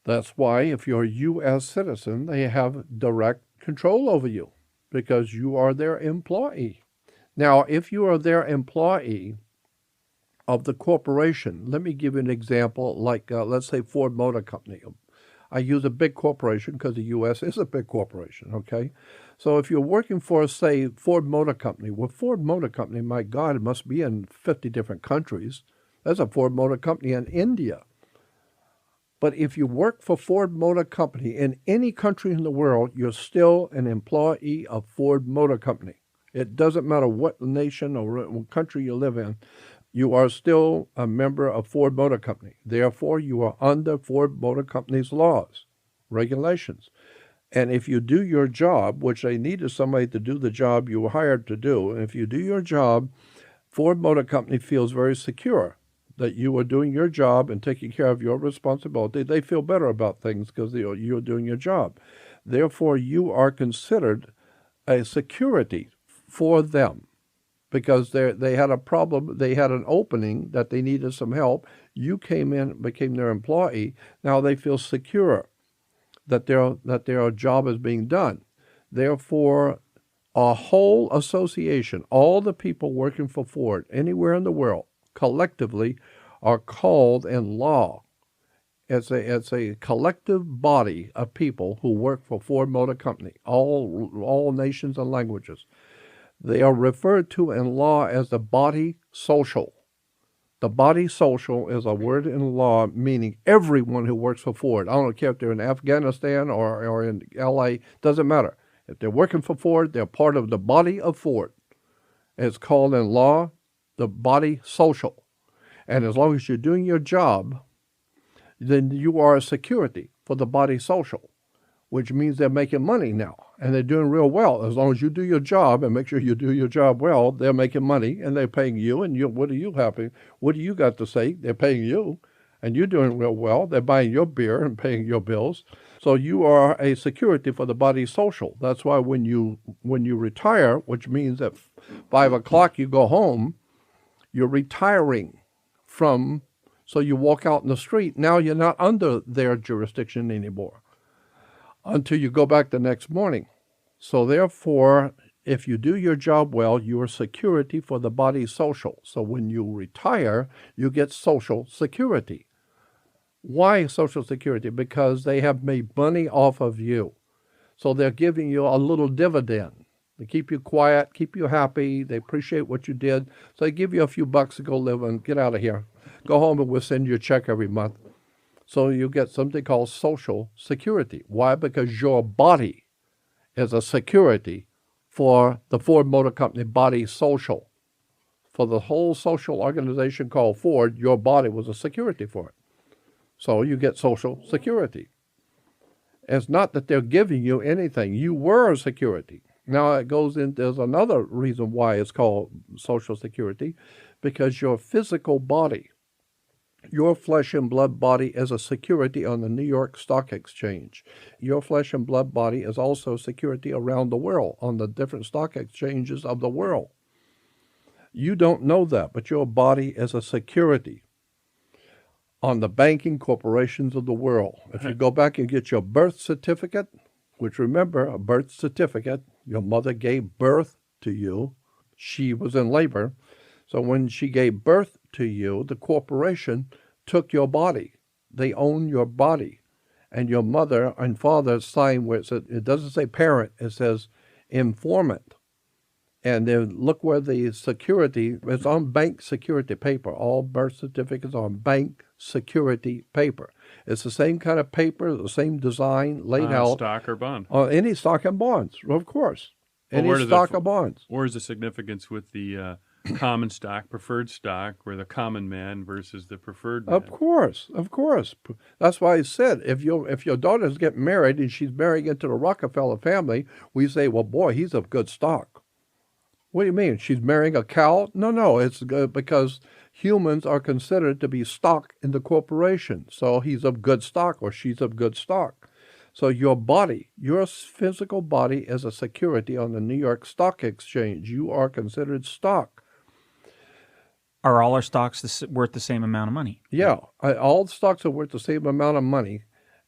That's why if you're a U.S. citizen, they have direct control over you because you are their employee. Now, if you are their employee of the corporation, let me give you an example, like let's say Ford Motor Company. I use a big corporation because the U.S. is a big corporation, okay? So if you're working for, say, Ford Motor Company, well, Ford Motor Company, my God, it must be in 50 different countries. There's a Ford Motor Company in India. But if you work for Ford Motor Company in any country in the world, you're still an employee of Ford Motor Company. It doesn't matter what nation or what country you live in. You are still a member of Ford Motor Company. Therefore, you are under Ford Motor Company's laws, regulations. And if you do your job, which they needed somebody to do the job you were hired to do, and if you do your job, Ford Motor Company feels very secure that you are doing your job and taking care of your responsibility. They feel better about things because you're doing your job. Therefore, you are considered a security for them because they had a problem. They had an opening that they needed some help. You came in, became their employee. Now they feel secure that their job is being done. Therefore, a whole association, all the people working for Ford anywhere in the world, collectively are called in law. It's a collective body of people who work for Ford Motor Company, all nations and languages. They are referred to in law as the body social. The body social is a word in law meaning everyone who works for Ford. I don't care if they're in Afghanistan or in L.A., doesn't matter. If they're working for Ford, they're part of the body of Ford. It's called in law the body social. And as long as you're doing your job, then you are a security for the body social, which means they're making money now. And they're doing real well. As long as you do your job and make sure you do your job well, they're making money and they're paying you. And what are you happy? What do you got to say? They're paying you and you're doing real well. They're buying your beer and paying your bills. So you are a security for the body social. That's why when you retire, which means at 5 o'clock you go home, you're retiring from, so you walk out in the street. Now you're not under their jurisdiction anymore until you go back the next morning. So therefore, if you do your job well, you are security for the body social. So when you retire, you get social security. Why social security? Because they have made money off of you. So they're giving you a little dividend. They keep you quiet, keep you happy. They appreciate what you did. So they give you a few bucks to go live and get out of here. Go home and we'll send you a check every month. So you get something called social security. Why? Because your body is a security for the Ford Motor Company body social. For the whole social organization called Ford, your body was a security for it. So you get social security. It's not that they're giving you anything. You were a security. Now it goes in, there's another reason why it's called social security, because your physical body, your flesh and blood body is a security on the New York Stock Exchange. Your flesh and blood body is also security around the world on the different stock exchanges of the world. You don't know that, but your body is a security on the banking corporations of the world. If you go back and get your birth certificate, which remember, a birth certificate, your mother gave birth to you. She was in labor. So when she gave birth to you, the corporation took your body. They own your body. And your mother and father signed where it doesn't say parent, it says informant. And then look where the security, it's on bank security paper. All birth certificates are on bank security paper. It's the same kind of paper, the same design laid out. Stock or bond? Any stock and bonds, of course. Any stock or bonds. Where's the significance with the common stock, preferred stock, where the common man versus the preferred man? Of course. That's why I said if your daughter's getting married and she's marrying into the Rockefeller family, we say, well, boy, he's of good stock. What do you mean? She's marrying a cow? No, it's because humans are considered to be stock in the corporation. So he's of good stock or she's of good stock. So your body, your physical body is a security on the New York Stock Exchange. You are considered stock. Are all our stocks worth the same amount of money? Yeah, all stocks are worth the same amount of money.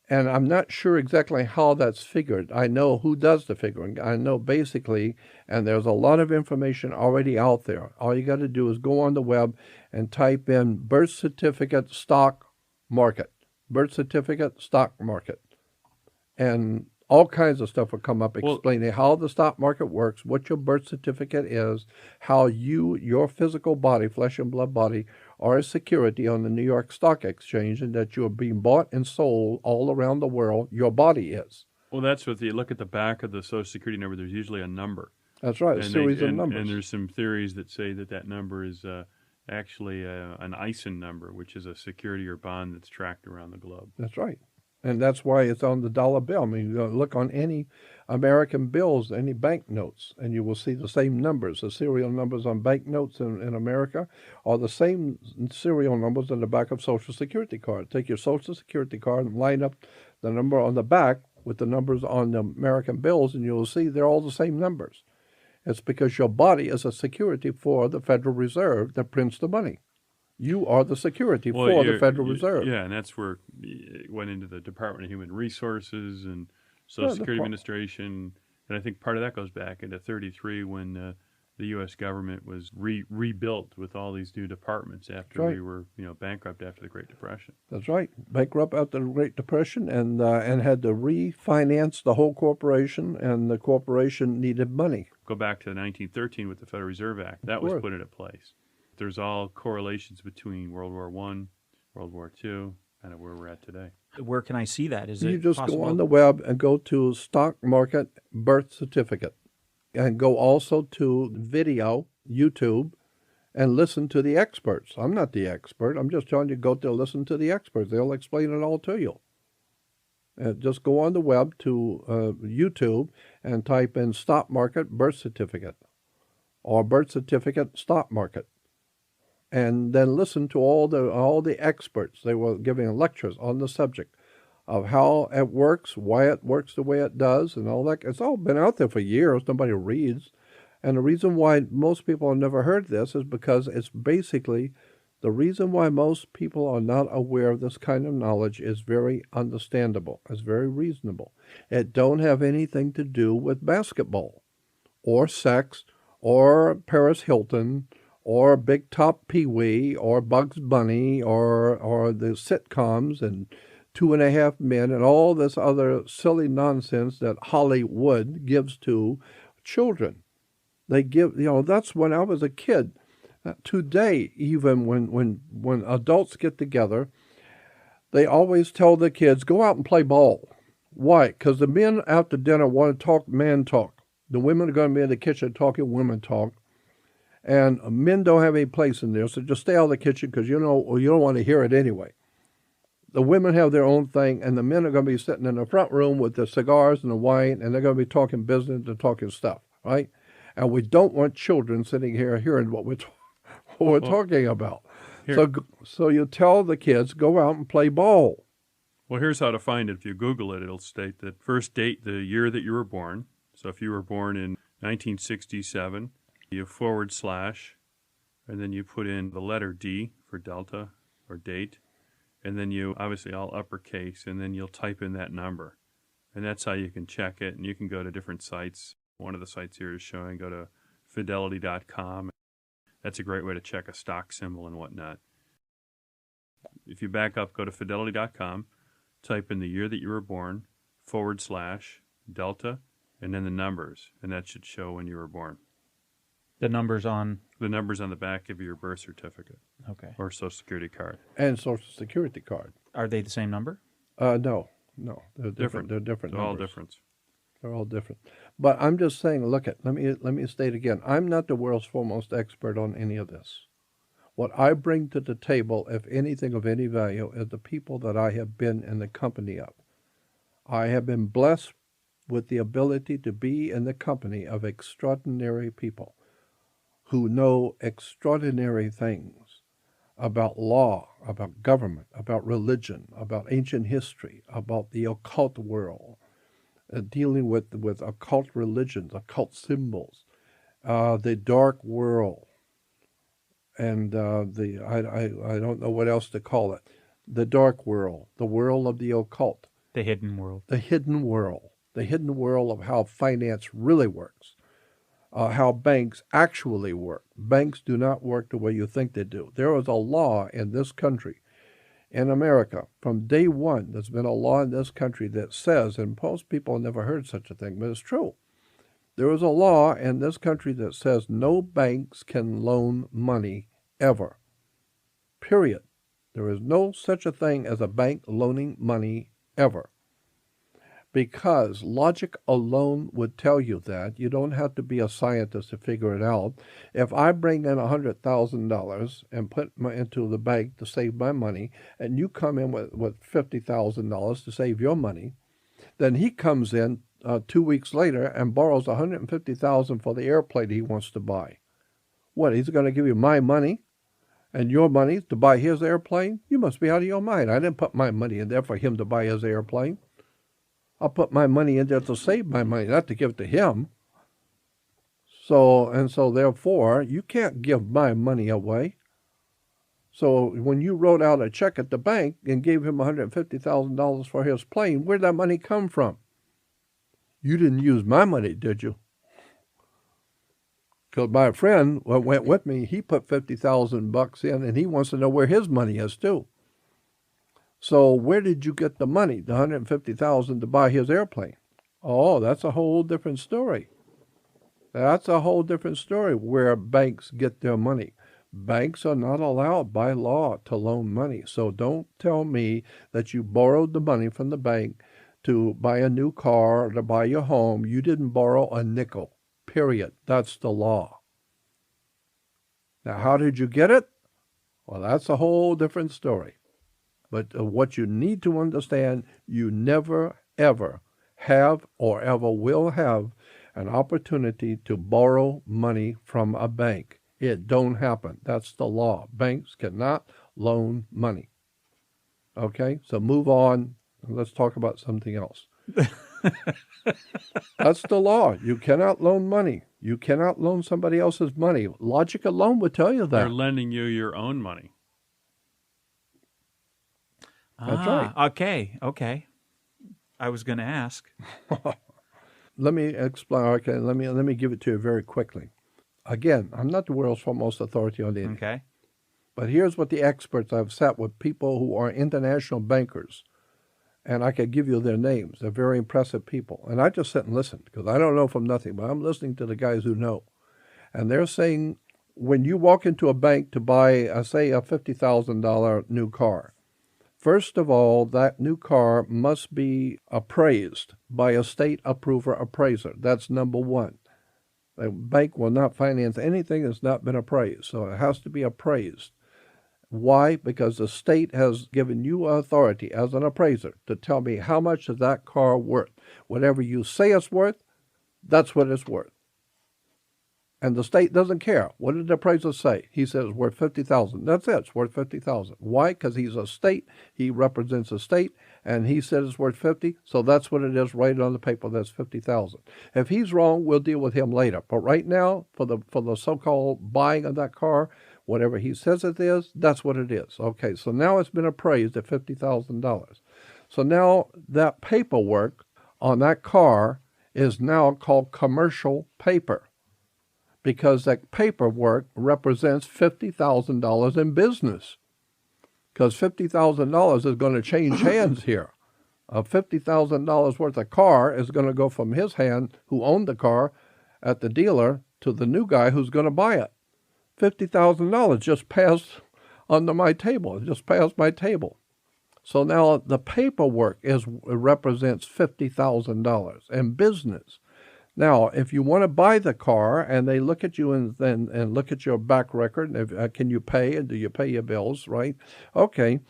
And I'm not sure exactly how that's figured. I know who does the figuring. I know basically, and there's a lot of information already out there. All you got to do is go on the web and type in birth certificate stock market, birth certificate stock market. And all kinds of stuff will come up explaining how the stock market works, what your birth certificate is, how your physical body, flesh and blood body, are a security on the New York Stock Exchange, and that you're being bought and sold all around the world. Your body is. Well, that's what you look at the back of the Social Security number. There's usually a number. That's right, a series of numbers. And there's some theories that say that number is actually an ISIN number, which is a security or bond that's tracked around the globe. That's right. And that's why it's on the dollar bill. I mean, you look on any American bills, any bank notes, and you will see the same numbers. The serial numbers on bank notes in America are the same serial numbers on the back of Social Security card. Take your Social Security card and line up the number on the back with the numbers on the American bills, and you'll see they're all the same numbers. It's because your body is a security for the Federal Reserve that prints the money. You are the security for the Federal Reserve. Yeah, and that's where it went into the Department of Human Resources and Social Security Administration. And I think part of that goes back into 1933 when the U.S. government was rebuilt with all these new departments after we were bankrupt after the Great Depression. That's right. Bankrupt after the Great Depression and had to refinance the whole corporation, and the corporation needed money. Go back to 1913 with the Federal Reserve Act. That was put into place. There's all correlations between World War I, World War II, kind of where we're at today. Where can I see that? You just go on the web and go to Stock Market Birth Certificate, and go also to video, YouTube, and listen to the experts. I'm not the expert. I'm just telling you, go to listen to the experts. They'll explain it all to you. Just go on the web to YouTube and type in Stock Market Birth Certificate or Birth Certificate Stock Market. And then listen to all the experts. They were giving lectures on the subject of how it works, why it works the way it does, and all that. It's all been out there for years. Nobody reads. And the reason why most people have never heard this is because it's basically the reason why most people are not aware of this kind of knowledge is very understandable. It's very reasonable. It don't have anything to do with basketball or sex or Paris Hilton or Big Top Pee-wee, or Bugs Bunny, or the sitcoms, and 2.5 Men, and all this other silly nonsense that Hollywood gives to children. They give, that's when I was a kid. Today, even when adults get together, they always tell the kids, go out and play ball. Why? Because the men after dinner want to talk man talk. The women are going to be in the kitchen talking women talk. And men don't have any place in there, so just stay out of the kitchen because you don't want to hear it anyway. The women have their own thing, and the men are going to be sitting in the front room with the cigars and the wine, and they're going to be talking business and talking stuff, right? And we don't want children sitting here hearing what we're talking about. So you tell the kids, go out and play ball. Well, here's how to find it. If you Google it, it'll state that first date, the year that you were born. So if you were born in 1967, you / and then you put in the letter D for Delta or date, and then you obviously all uppercase, and then you'll type in that number. And that's how you can check it, and you can go to different sites. One of the sites here is showing, go to fidelity.com. That's a great way to check a stock symbol and whatnot. If you back up, go to fidelity.com, type in the year that you were born, / Delta, and then the numbers, and that should show when you were born. The numbers on the back of your birth certificate. Okay. Or Social Security card. And Social Security card. Are they the same number? No. They're different. They're different They're numbers. all different. They're all different. But I'm just saying, look let me state again. I'm not the world's foremost expert on any of this. What I bring to the table, if anything of any value, is the people that I have been in the company of. I have been blessed with the ability to be in the company of extraordinary people who know extraordinary things. about law, about government, about religion, about ancient history, about the occult world, dealing with occult religions, occult symbols, the dark world, and I don't know what else to call it. The dark world, the world of the occult, The hidden world. the hidden world of how finance really works, how banks actually work. Banks do not work the way you think they do. There is a law in this country, in America, from day one, there's been a law in this country that says, and most people have never heard such a thing, but it's true. There is a law in this country that says no banks can loan money ever. Period. There is no such a thing as a bank loaning money ever. Because logic alone would tell you that. You don't have to be a scientist to figure it out. If I bring in $100,000 and put into the bank to save my money, and you come in with $50,000 to save your money, then he comes in 2 weeks later and borrows $150,000 for the airplane he wants to buy. What, he's going to give you my money and your money to buy his airplane? You must be out of your mind. I didn't put my money in there for him to buy his airplane. I'll put my money in there to save my money, not to give it to him. So therefore, you can't give my money away. So when you wrote out a check at the bank and gave him $150,000 for his plane, where'd that money come from? You didn't use my money, did you? Because my friend went with me, he put $50,000 in, and he wants to know where his money is too. So where did you get the money, the $150,000 to buy his airplane? Oh, that's a whole different story. That's a whole different story where banks get their money. Banks are not allowed by law to loan money. So don't tell me that you borrowed the money from the bank to buy a new car or to buy your home. You didn't borrow a nickel, period. That's the law. Now, how did you get it? Well, that's a whole different story. But what you need to understand, you never, ever have or ever will have an opportunity to borrow money from a bank. It don't happen. That's the law. Banks cannot loan money. Okay, so move on. Let's talk about something else. That's the law. You cannot loan money. You cannot loan somebody else's money. Logic alone would tell you that. They're lending you your own money. That's right. Okay. I was going to ask. Let me explain. Okay, let me give it to you very quickly. Again, I'm not the world's foremost authority on anything. Okay. But here's what the experts I've sat with, people who are international bankers, and I could give you their names. They're very impressive people. And I just sit and listen because I don't know from nothing, but I'm listening to the guys who know. And they're saying when you walk into a bank to buy, say, a $50,000 new car, first of all, that new car must be appraised by a state approver appraiser. That's number one. A bank will not finance anything that's not been appraised, so it has to be appraised. Why? Because the state has given you authority as an appraiser to tell me how much is that car worth. Whatever you say it's worth, that's what it's worth. And the state doesn't care. What did the appraiser say? He says it's worth $50,000. That's it. It's worth $50,000. Why? Because he's a state. He represents a state, and he said it's worth $50,000. So that's what it is. Right on the paper. That's $50,000. If he's wrong, we'll deal with him later. But right now, for the so-called buying of that car, whatever he says it is, that's what it is. Okay. So now it's been appraised at $50,000. So now that paperwork on that car is now called commercial paper, because that paperwork represents $50,000 in business. Because $50,000 is going to change hands here. $50,000 worth of car is going to go from his hand, who owned the car at the dealer, to the new guy who's going to buy it. $50,000 just passed under my table. It just passed my table. So now the paperwork represents $50,000 in business. Now, if you want to buy the car and they look at you and look at your back record, and can you pay, and do you pay your bills, right? Okay.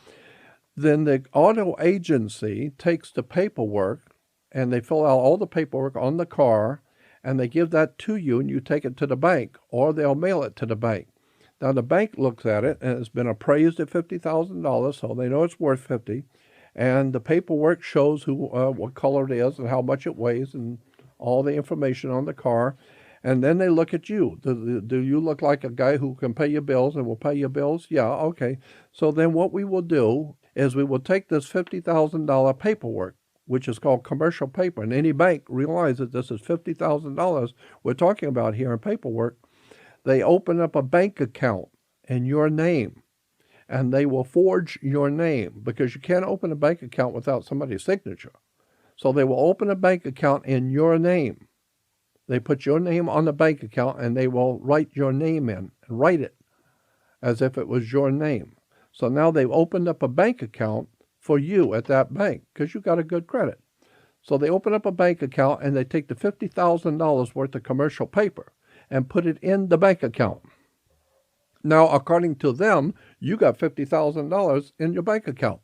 Then the auto agency takes the paperwork and they fill out all the paperwork on the car and they give that to you and you take it to the bank, or they'll mail it to the bank. Now the bank looks at it, and it's been appraised at $50,000, so they know it's worth 50. And the paperwork shows who, what color it is, and how much it weighs, and all the information on the car. And then they look at you. Do you look like a guy who can pay your bills and will pay your bills? Yeah, okay. So then what we will do is we will take this $50,000 paperwork, which is called commercial paper, and any bank realizes this is $50,000 we're talking about here in paperwork. They open up a bank account in your name, and they will forge your name, because you can't open a bank account without somebody's signature. So they will open a bank account in your name. They put your name on the bank account, and they will write your name in and write it as if it was your name. So now they've opened up a bank account for you at that bank because you got a good credit. So they open up a bank account, and they take the $50,000 worth of commercial paper and put it in the bank account. Now, according to them, you got $50,000 in your bank account.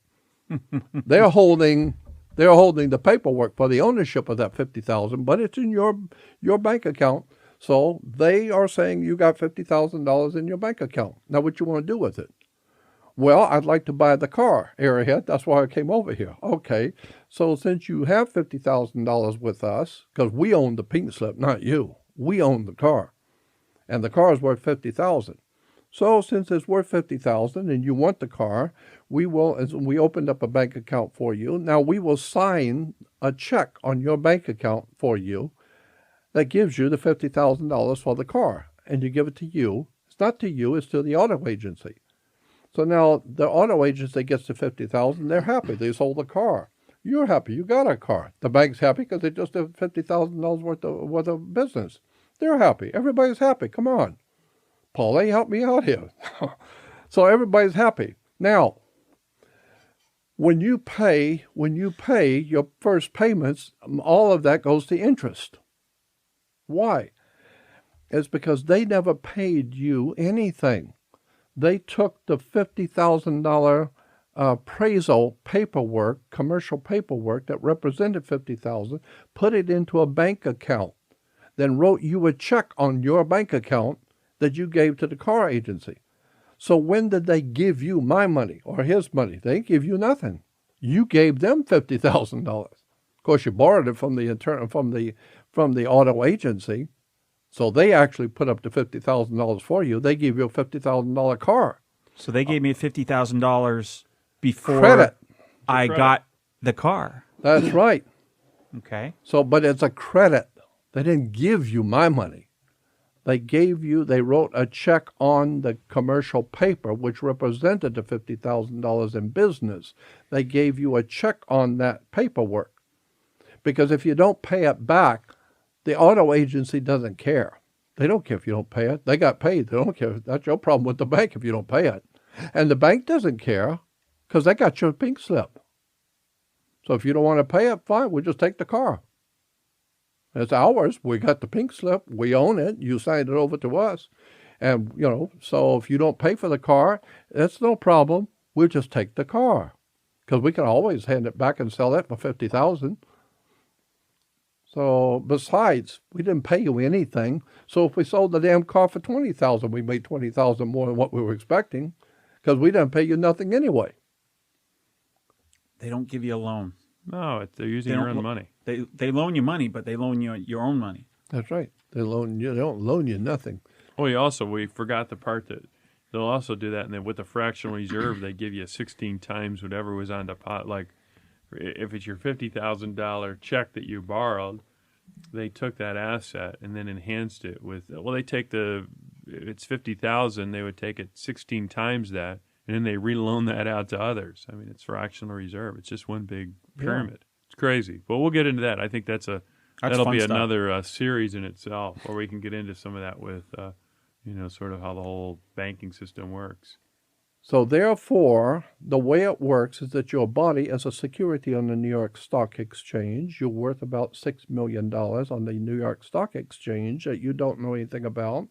They're holding the paperwork for the ownership of that $50,000, but it's in your bank account. So they are saying you got $50,000 in your bank account. Now, what you want to do with it? Well, I'd like to buy the car, Airhead. That's why I came over here. Okay, so since you have $50,000 with us, because we own the pink slip, not you. We own the car, and the car is worth $50,000. So since it's worth $50,000 and you want the car, we opened up a bank account for you. Now we will sign a check on your bank account for you that gives you the $50,000 for the car, and you give it to you. It's not to you, it's to the auto agency. So now the auto agency gets the $50,000. They're happy. They sold the car. You're happy. You got a car. The bank's happy because they just did $50,000 worth of business. They're happy. Everybody's happy. Come on. Paul, help me out here. So everybody's happy. Now, when you pay your first payments, all of that goes to interest. Why? It's because they never paid you anything. They took the $50,000 appraisal paperwork, commercial paperwork that represented $50,000, put it into a bank account, then wrote you a check on your bank account that you gave to the car agency. So when did they give you my money or his money? They didn't give you nothing. You gave them $50,000. Of course, you borrowed it from the auto agency. So they actually put up the $50,000 for you. They gave you a $50,000 car. So they gave me $50,000 before credit. I got the car. That's right. Okay. So, but it's a credit. They didn't give you my money. They wrote a check on the commercial paper, which represented the $50,000 in business. They gave you a check on that paperwork. Because if you don't pay it back, the auto agency doesn't care. They don't care if you don't pay it. They got paid. They don't care. That's your problem with the bank if you don't pay it. And the bank doesn't care because they got your pink slip. So if you don't want to pay it, fine, we'll just take the car. It's ours. We got the pink slip. We own it. You signed it over to us. And, so if you don't pay for the car, that's no problem. We'll just take the car. Because we can always hand it back and sell it for $50,000. So besides, we didn't pay you anything. So if we sold the damn car for $20,000, we made $20,000 more than what we were expecting, because we didn't pay you nothing anyway. They don't give you a loan. No, they're using your own money. They loan you money, but they loan you your own money. That's right. They don't loan you nothing. Oh, we forgot the part that they'll also do that, and then with the fractional reserve, they give you 16 times whatever was on deposit. Like, if it's your $50,000 check that you borrowed, they took that asset and then enhanced it with. Well, they take it's $50,000, they would take it 16 times that, and then they reloan that out to others. I mean, it's fractional reserve. It's just one big pyramid. Yeah. It's crazy. But we'll get into that. I think that'll be stuff. another series in itself, where we can get into some of that with, sort of how the whole banking system works. So therefore, the way it works is that your body is a security on the New York Stock Exchange. You're worth about $6 million on the New York Stock Exchange that you don't know anything about.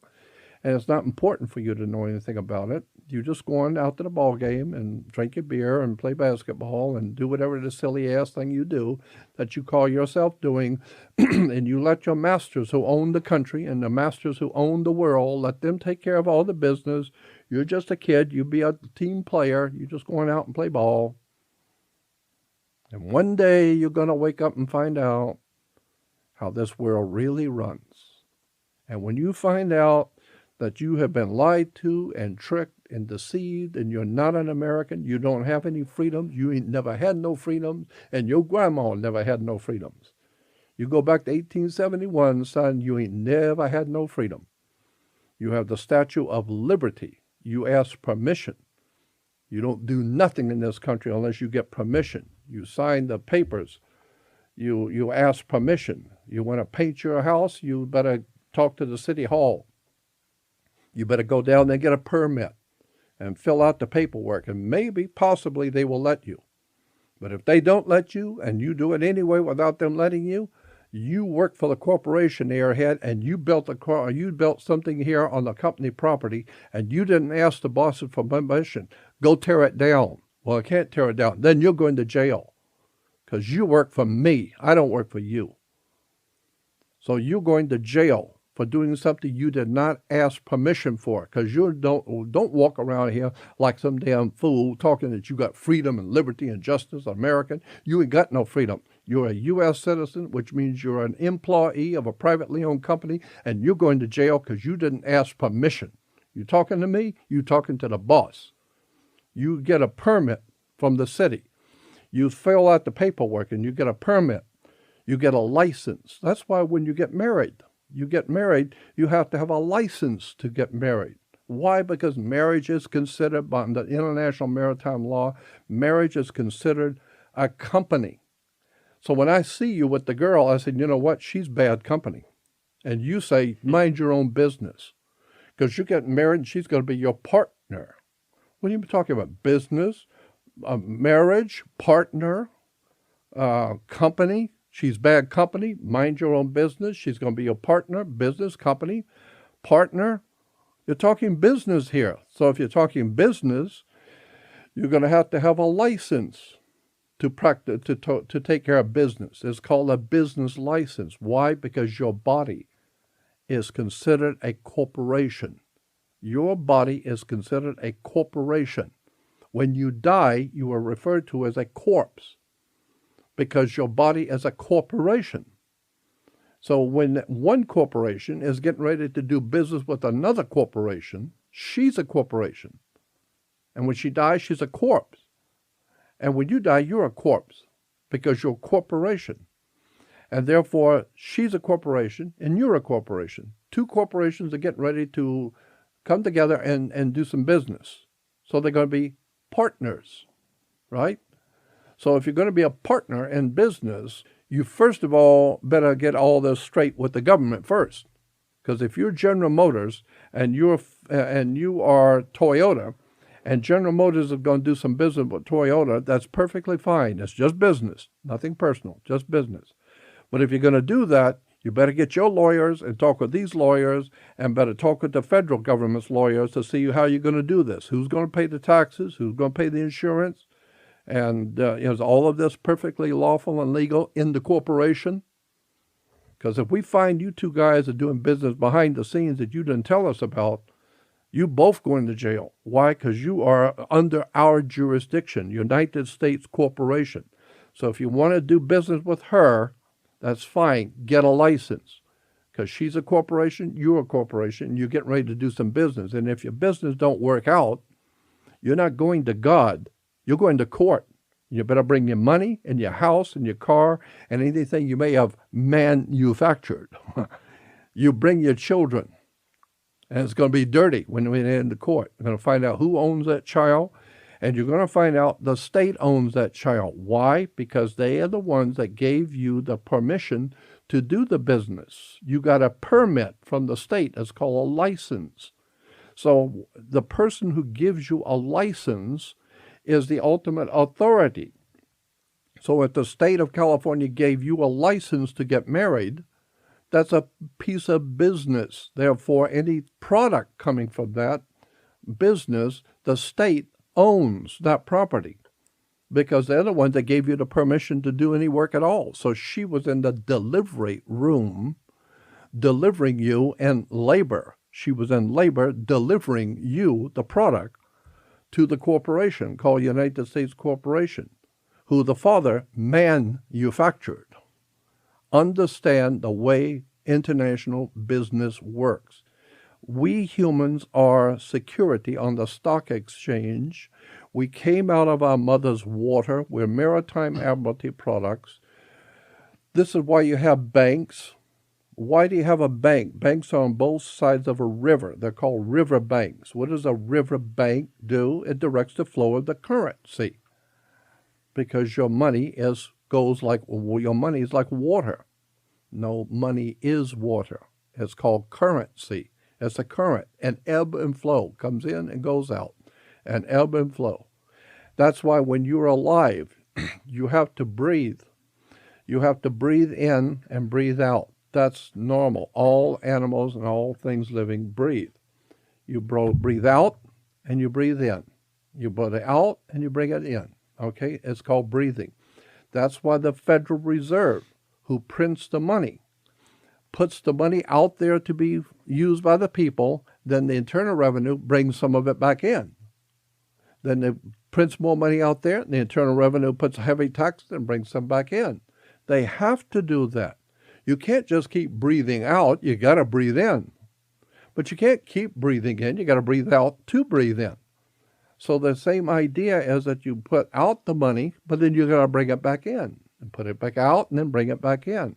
and it's not important for you to know anything about it. You're just going out to the ball game and drink your beer and play basketball and do whatever the silly ass thing you do that you call yourself doing, and you let your masters who own the country and the masters who own the world, let them take care of all the business. You're just a kid. You be a team player. You're just going out and play ball. And one day you're going to wake up and find out how this world really runs. And when you find out that you have been lied to and tricked and deceived and you're not an American, you don't have any freedoms, you ain't never had no freedoms, and your grandma never had no freedoms. You go back to 1871, son, you ain't never had no freedom. You have the Statue of Liberty. You ask permission. You don't do nothing in this country unless you get permission. You sign the papers. You ask permission. You want to paint your house, you better talk to the city hall. You better go down there and get a permit and fill out the paperwork, and maybe, possibly, they will let you. But if they don't let you and you do it anyway without them letting you, you work for the corporation airhead, and you built something here on the company property, and you didn't ask the bosses for permission. Go tear it down. Well, I can't tear it down. Then you're going to jail because you work for me. I don't work for you. So you're going to jail for doing something you did not ask permission for, because you don't walk around here like some damn fool talking that you got freedom and liberty and justice, American. You ain't got no freedom. You're a U.S. citizen, which means you're an employee of a privately owned company, and you're going to jail because you didn't ask permission. You talking to me? You talking to the boss. You get a permit from the city. You fill out the paperwork and you get a permit. You get a license. That's why when you get married, you have to have a license to get married. Why? Because marriage is considered, by the International Maritime Law, marriage is considered a company. So when I see you with the girl, I say, you know what? She's bad company. And you say, mind your own business. Because you get married and she's going to be your partner. What are you talking about? Business, marriage, partner, company. She's bad company. Mind your own business. She's going to be your partner, business, company, partner. You're talking business here. So if you're talking business, you're going to have a license to practice, to take care of business. It's called a business license. Why? Because your body is considered a corporation. Your body is considered a corporation. When you die, you are referred to as a corpse, because your body is a corporation. So when one corporation is getting ready to do business with another corporation, she's a corporation. And when she dies, she's a corpse. And when you die, you're a corpse, because you're a corporation. And therefore, she's a corporation and you're a corporation. Two corporations are getting ready to come together and do some business. So they're going to be partners, right? So if you're going to be a partner in business, you first of all better get all this straight with the government first. Because if you're General Motors and you are Toyota, and General Motors is going to do some business with Toyota, that's perfectly fine. It's just business, nothing personal, just business. But if you're going to do that, you better get your lawyers and talk with these lawyers, and better talk with the federal government's lawyers to see how you're going to do this. Who's going to pay the taxes? Who's going to pay the insurance? And is all of this perfectly lawful and legal in the corporation? Because if we find you two guys are doing business behind the scenes that you didn't tell us about, you both going to jail. Why? Because you are under our jurisdiction, United States Corporation. So if you want to do business with her, that's fine. Get a license. Because she's a corporation, you're a corporation, and you're getting ready to do some business. And if your business don't work out, you're not going to God. You're going to court. You better bring your money and your house and your car and anything you may have manufactured. You bring your children. And it's going to be dirty when we're in the court. You're going to find out who owns that child. And you're going to find out the state owns that child. Why? Because they are the ones that gave you the permission to do the business. You got a permit from the state. It's called a license. So the person who gives you a license is the ultimate authority. So if the state of California gave you a license to get married, That's a piece of business. Therefore, any product coming from that business, the state owns that property because they're the ones that gave you the permission to do any work at all. So she was in the delivery room delivering you in labor. She was in labor delivering you, the product, to the corporation called United States Corporation, who the father manufactured. Understand the way international business works. We humans are security on the stock exchange. We came out of our mother's water. We're maritime admiralty products. This is why you have banks. Why do you have a bank? Banks are on both sides of a river. They're called river banks. What does a river bank do? It directs the flow of the currency. Because your money is like water. No, money is water. It's called currency. It's a current. An ebb and flow comes in and goes out. An ebb and flow. That's why when you're alive, you have to breathe. You have to breathe in and breathe out. That's normal. All animals and all things living breathe. You breathe out and you breathe in. You breathe out and you bring it in. Okay? It's called breathing. That's why the Federal Reserve, who prints the money, puts the money out there to be used by the people, then the Internal Revenue brings some of it back in. Then it prints more money out there, and the Internal Revenue puts a heavy tax and brings some back in. They have to do that. You can't just keep breathing out. You got to breathe in. But you can't keep breathing in. You got to breathe out to breathe in. So the same idea is that you put out the money, but then you got to bring it back in and put it back out and then bring it back in.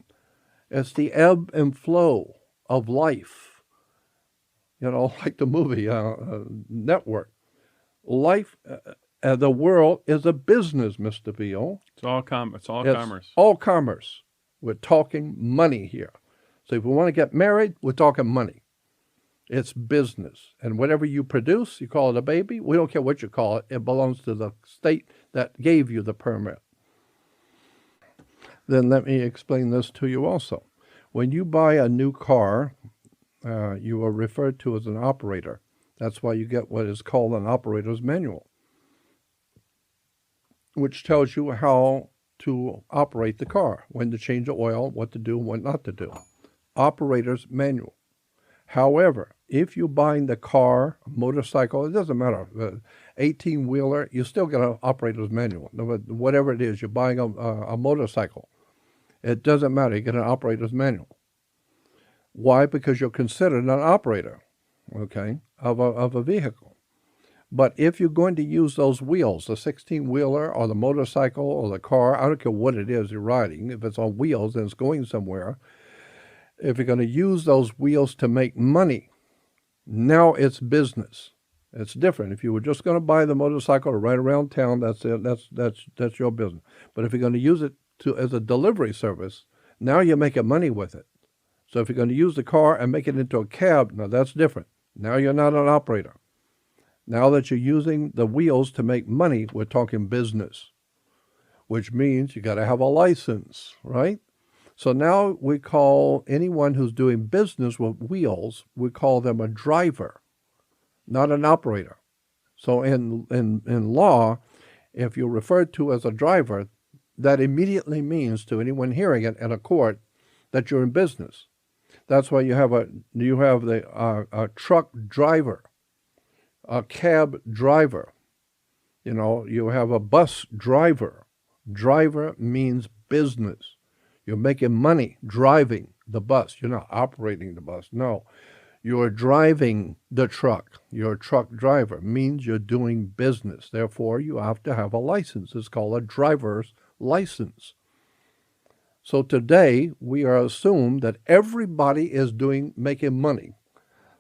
It's the ebb and flow of life. You know, like the movie Network. Life, the world is a business, Mr. Beal. It's all commerce. All commerce. We're talking money here. So if we want to get married, we're talking money. It's business. And whatever you produce, you call it a baby. We don't care what you call it. It belongs to the state that gave you the permit. Then let me explain this to you also. When you buy a new car, you are referred to as an operator. That's why you get what is called an operator's manual, which tells you how to operate the car, when to change the oil, what to do, what not to do. Operator's manual. However, if you're buying the car, motorcycle, it doesn't matter, 18-wheeler, you still get an operator's manual. Whatever it is, you're buying a motorcycle. It doesn't matter, you get an operator's manual. Why? Because you're considered an operator, okay, of a vehicle. But if you're going to use those wheels, the 16-wheeler or the motorcycle or the car, I don't care what it is you're riding, if it's on wheels and it's going somewhere, if you're going to use those wheels to make money, now it's business. It's different. If you were just going to buy the motorcycle to ride around town, that's it. That's your business. But if you're going to use it as a delivery service, now you're making money with it. So if you're going to use the car and make it into a cab, now that's different. Now you're not an operator. Now that you're using the wheels to make money, we're talking business, which means you got to have a license, right? So now we call anyone who's doing business with wheels, we call them a driver, not an operator. So in law, if you're referred to as a driver, that immediately means to anyone hearing it in a court that you're in business. That's why you have a truck driver, a cab driver. You know, you have a bus driver. Driver means business. You're making money driving the bus. You're not operating the bus. No, you're driving the truck. You're a truck driver. Means you're doing business. Therefore, you have to have a license. It's called a driver's license. So today, we are assumed that everybody is making money.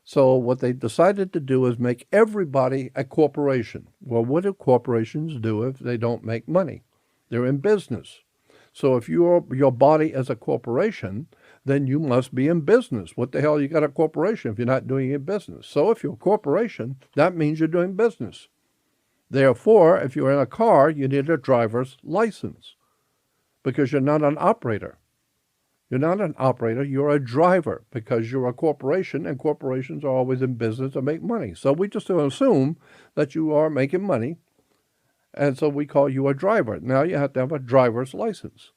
So what they decided to do is make everybody a corporation. Well, what do corporations do if they don't make money? They're in business. So if your body is a corporation, then you must be in business. What the hell you got a corporation if you're not doing your business? So if you're a corporation, that means you're doing business. Therefore, if you're in a car, you need a driver's license because you're not an operator. You're not an operator, you're a driver because you're a corporation, and corporations are always in business to make money. So we just assume that you are making money, and so we call you a driver. Now you have to have a driver's license.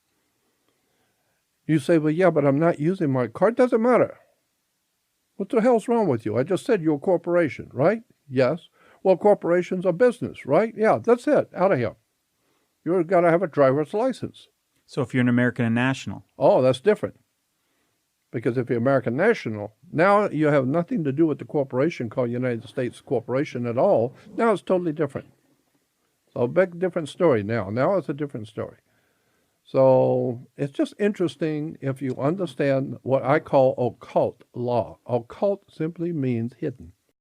You say, well, yeah, but I'm not using my car. It doesn't matter. What the hell's wrong with you? I just said you're a corporation, right? Yes. Well, corporations are business, right? Yeah, that's it. Out of here. You've got to have a driver's license. So if you're an American national. Oh, that's different. Because if you're American national, now you have nothing to do with the corporation called United States Corporation at all. Now it's totally different. So a big different story now. Now it's a different story. So it's just interesting if you understand what I call occult law. Occult simply means hidden.